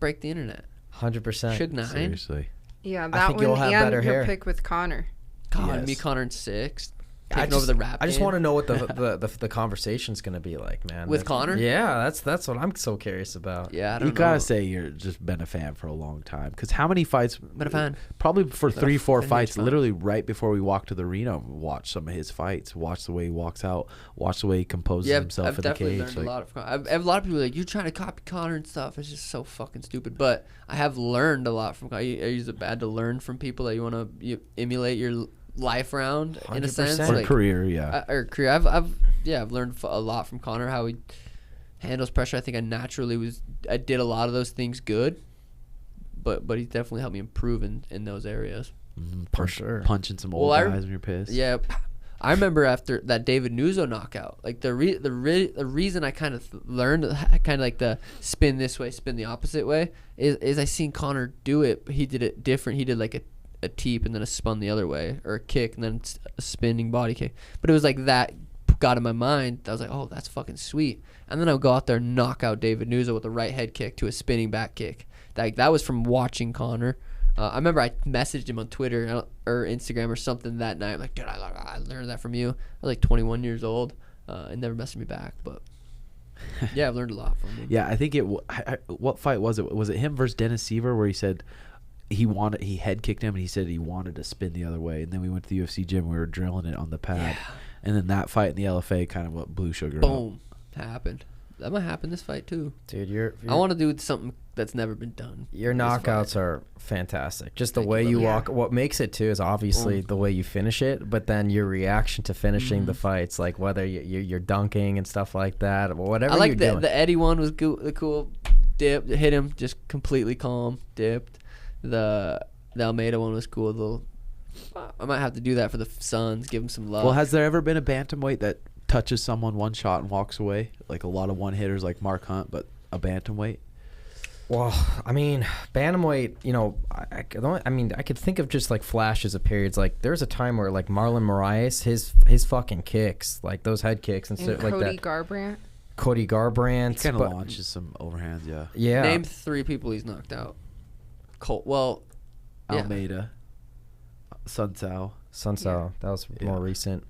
break the internet. 100%. Sha'Carri. Seriously. Yeah, that think one you'll have and better your hair. pick with Connor. God, Yes. me, Connor, and Six I taking over the rap. I just game. want to know what the conversation's gonna be like, man. With Connor? Yeah, that's what I'm so curious about. Yeah, I don't You know. gotta say you're just been a fan for a long time. Because how many fights? Been a fan. Probably for Been a 3-4 huge fights. fan. Literally right before we walked to the arena, watch some of his fights. Watch the way he walks out. Watch the way he composes Yeah, himself I've in the definitely cage. learned Like, a lot of. I have a lot of people like, you're trying to copy Connor and stuff. It's just so fucking stupid. But I have learned a lot from. Is it bad to learn from people that you want to emulate your life around in a sense? 100%. or Like, career, yeah. or career. I've learned a lot from Connor, how he handles pressure. I think I did a lot of those things good, but he's definitely helped me improve in those areas. For sure. Punching some old Well, guys when you're pissed. Yeah, I remember after that David Nuzzo knockout, like the reason I kind of learned kind of like the spin this way, spin the opposite way is I seen Connor do it, but he did it different. He did like a teep and then a spun the other way, or a kick and then a spinning body kick. But it was like that got in my mind. I was like, oh, that's fucking sweet. And then I would go out there and knock out David Nuzzo with a right head kick to a spinning back kick. That was from watching Connor. I remember I messaged him on Twitter or Instagram or something that night. I'm like, dude, I learned that from you. I was like 21 years old and never messaged me back. But yeah, I've learned a lot from him. Yeah, I think what fight was it? Was it him versus Dennis Seaver where he said he head kicked him and he said he wanted to spin the other way, and then we went to the UFC gym, we were drilling it on the pad. Yeah. And then that fight in the LFA kind of what blew Sugar up. Boom. Happened. That might happen this fight too. Dude, I want to do something that's never been done. your this knockouts fight. are fantastic. Just the Thank way you, you brother. walk. What makes it too is obviously the way you finish it, but then your reaction to finishing the fights, like whether you're dunking and stuff like that, or whatever I like you're the doing. the Eddie one was the cool dip, hit him just completely calm, dipped. The Almeida one was cool. I might have to do that for the Suns. Give him some love. Well, has there ever been a bantamweight that touches someone one shot and walks away? Like a lot of one hitters like Mark Hunt, but a bantamweight? Well, I mean, bantamweight, I could think of just like flashes of periods. Like there's a time where like Marlon Moraes, his fucking kicks, like those head kicks and And stuff like Cody that. Garbrandt. Cody Garbrandt. He kind of but- launches some overhands, yeah. Yeah. Name 3 people he's knocked out. Well, yeah. Almeida, Sun Tzu, Sunsao. That was Yeah. more recent.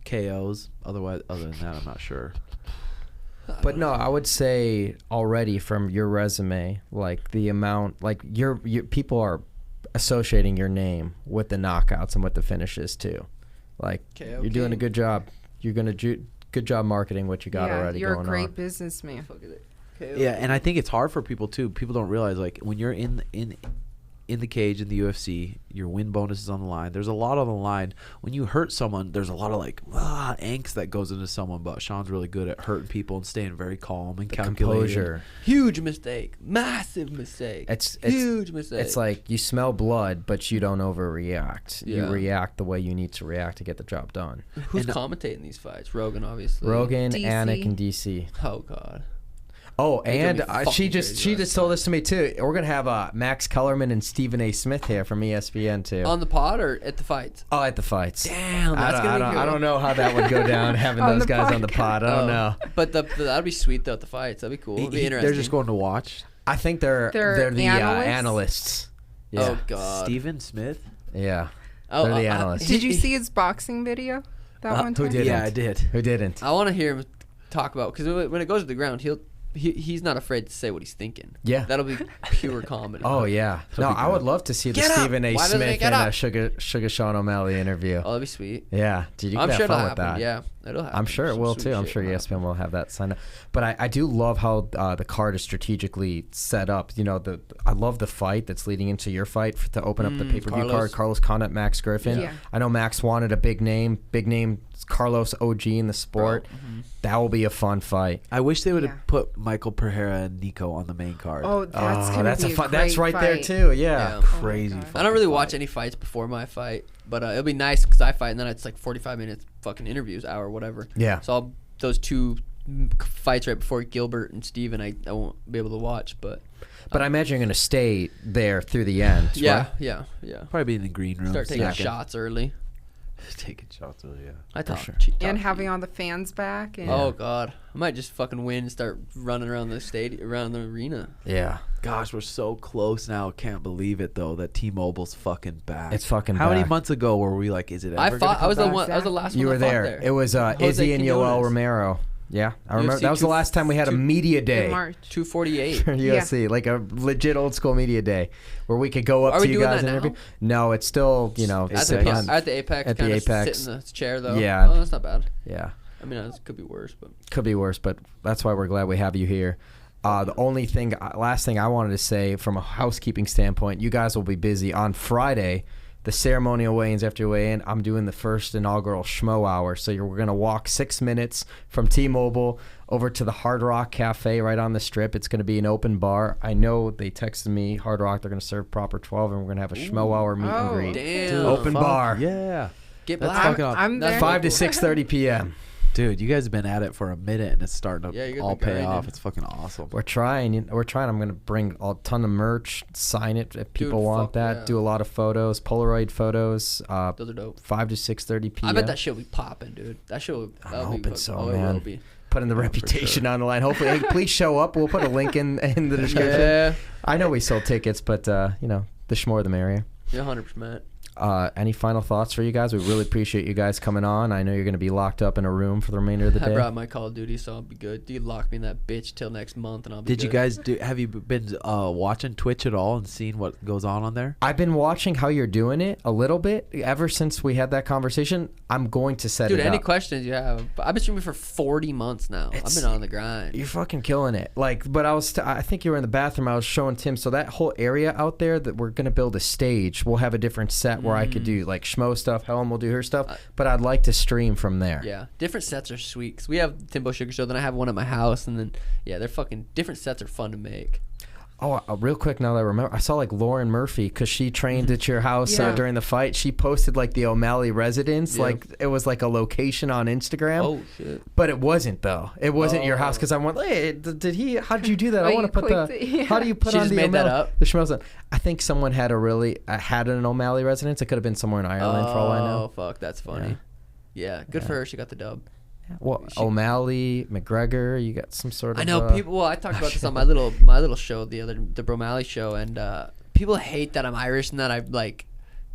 KOs. Other than that, I'm not sure. But no, I would say already from your resume, like the amount, like your people are associating your name with the knockouts and with the finishes too. Like KO you're doing a King. good job. You're gonna good job marketing what you got already you're going a great on. businessman. Yeah, and I think it's hard for people too. People don't realize like when you're in the cage in the UFC, your win bonus is on the line. There's a lot on the line. When you hurt someone, there's a lot of like angst that goes into someone. But Sean's really good at hurting people and staying very calm and calculated. Composure. Huge mistake. Massive mistake. It's huge mistake. It's like you smell blood, but you don't overreact. You Yeah. react the way you need to react to get the job done. Who's and- commentating these fights? Rogan, obviously. Rogan, DC. Anik, and DC. Oh God. Oh, gonna and be fucking she crazy just told this to me too. We're gonna have Max Kellerman and Stephen A. Smith here from ESPN too. On the pod or at the fights? Oh, at the fights. Damn, that's gonna be cool. I don't know how that would go down having On those the guys on the pod. I don't know. But that'd be sweet though at the fights. That'd be cool. It'd be interesting. They're just going to watch. I think they're the analysts. Yeah. Oh God. Stephen Smith. Yeah. Oh, They're the analysts. Did you see his boxing video? That one time? Who didn't? Yeah, I did. Who didn't? I want to hear him talk about because when it goes to the ground, he's not afraid to say what he's thinking. Yeah. That'll be pure comedy. Oh yeah. No, I would love to see the Get up! Stephen A. Why doesn't he Smith get and up? Sugar Sean O'Malley interview. Oh, that'd be sweet. Yeah, dude, you I'm can sure have it'll fun with happen. that. Yeah, it'll happen. I'm sure it Some will sweet too. I'm shit sure will ESPN happen. will have that signed up. But I do love how the card is strategically set up. You know, I love the fight that's leading into your fight to open up the pay-per-view card. Carlos Condit, Max Griffin. Yeah. I know Max wanted a big name Carlos OG in the sport. That will be a fun fight. I wish they would have put Michael Pereira and Nico on the main card. Oh, that's gonna be a fun. great That's right there fight. too. Yeah. Crazy. God. I don't really watch any fights before my fight, but it'll be nice because I fight and then it's like 45 minutes fucking interviews, hour, whatever. Yeah. So those two fights right before Gilbert and Steven, I won't be able to watch, but I imagine you're going to stay there through the end. yeah, right? yeah. Probably be in the green room. Start taking snacking. shots early. Taking shots early, yeah. I thought. sure. And having all the fans back. And Oh God, I might just fucking win and start running around the stadium, around the arena. Yeah. Gosh, we're so close now. Can't believe it though that T-Mobile's fucking back. It's fucking How many back. months ago were we like, is it ever I gonna fought. I come was the back? one. I was the last You one were that fought there. there. It was Jose Izzy and Yoel Quiñones. Romero. Yeah, I remember. UFC That was the last time we had a media day in March. 248. for UFC, like a legit old school media day, where we could go up Are to we you doing guys that and now? interview. No, it's still At the, depends. at the Apex. At the kinda Apex. Sit in the chair though. Yeah. Oh, that's not bad. Yeah, I mean, it could be worse, but could be worse, but that's why we're glad we have you here. The only thing, last thing I wanted to say from a housekeeping standpoint, you guys will be busy on Friday. The ceremonial weigh-ins after you weigh in, I'm doing the first inaugural Schmo Hour. So we're going to walk 6 minutes from T-Mobile over to the Hard Rock Cafe right on the Strip. It's going to be an open bar. I know they texted me, Hard Rock, they're going to serve proper 12, and we're going to have a Schmo Hour meet and greet. damn. Open bar. Yeah. Get That's black. fucking awesome. I'm there. 5 to 6:30 p.m. Dude, you guys have been at it for a minute and it's starting Yeah, you to guys all been pay grinding. off. It's fucking awesome. We're trying. I'm going to bring a ton of merch, sign it if people Dude, want fuck that. yeah. Do a lot of photos, Polaroid photos. Those are dope. 5 to 6:30 p.m. I bet that shit will be popping, dude. That shit will. I'm hoping so, It man. will be. Putting the reputation on the line. Hopefully, hey, please show up. We'll put a link in the description. Yeah. I know we sold tickets, but the more the merrier. Yeah, 100%. Any final thoughts for you guys? We really appreciate you guys coming on. I know you're going to be locked up in a room for the remainder of the I day. brought my Call of Duty, so I'll be good. You lock me in that bitch till next month, and I'll be Did you good. guys have you been watching Twitch at all and seeing what goes on there? I've been watching how you're doing it a little bit ever since we had that conversation. I'm going to set Dude, it any up. questions you have? I've been streaming for 40 months now. I've been on the grind. You're fucking killing it. But I think you were in the bathroom. I was showing Tim. So that whole area out there that we're gonna build a stage. We'll have a different set where I could do like Schmo stuff. Helen will do her stuff. But I'd like to stream from there. Yeah, different sets are sweet. 'Cause we have Timbo Sugar Show, then I have one at my house, and then they're fucking different sets are fun to make. Oh, real quick now that I remember, I saw like Lauren Murphy because she trained at your house Yeah. during the fight. She posted like the O'Malley residence, Yeah. like it was like a location on Instagram. Oh shit! But it wasn't though. It wasn't your house because I went, hey, did he? How did you do that? Oh, I want you to put the. clicked it, yeah. How do you put She on just the made that O'Malley? up? The Schmozone. I think someone had had an O'Malley residence. It could have been somewhere in Ireland for all I Oh know. fuck, that's funny. Yeah, good for her. She got the dub. Well, O'Malley, McGregor, you got some sort of. I know people. Well, I talked about this on my little show the Bromalley show, and people hate that I'm Irish and that I like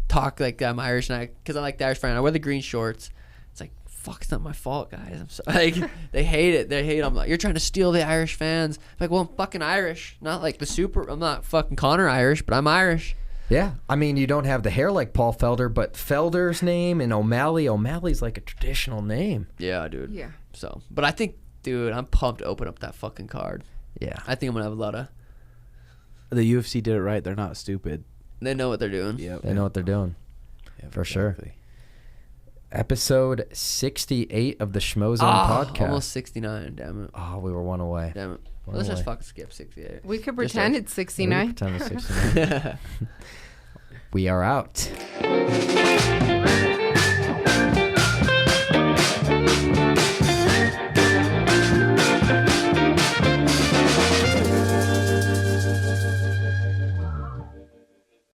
talk like I'm Irish, and because I like the Irish friend. I wear the green shorts. It's like fuck, it's not my fault, guys. I'm sorry. Like they hate it. They hate. I'm like, you're trying to steal the Irish fans. I'm like, well, I'm fucking Irish, not like the super. I'm not fucking Conor Irish, but I'm Irish. Yeah, I mean, you don't have the hair like Paul Felder, but Felder's name and O'Malley's like a traditional name. Yeah, dude. Yeah. So, but I think, dude, I'm pumped to open up that fucking card. Yeah. I think I'm gonna have a lot of. The UFC did it right. They're not stupid. They know what they're doing. Yep. They know what they're doing. Yeah, for sure. exactly. Episode 68 of the Schmozone podcast. Almost 69. Damn it. Oh, we were one away. Damn it. One Let's just away. fucking skip 68. We could Just pretend us. it's 69. Pretend it's 69. We are out.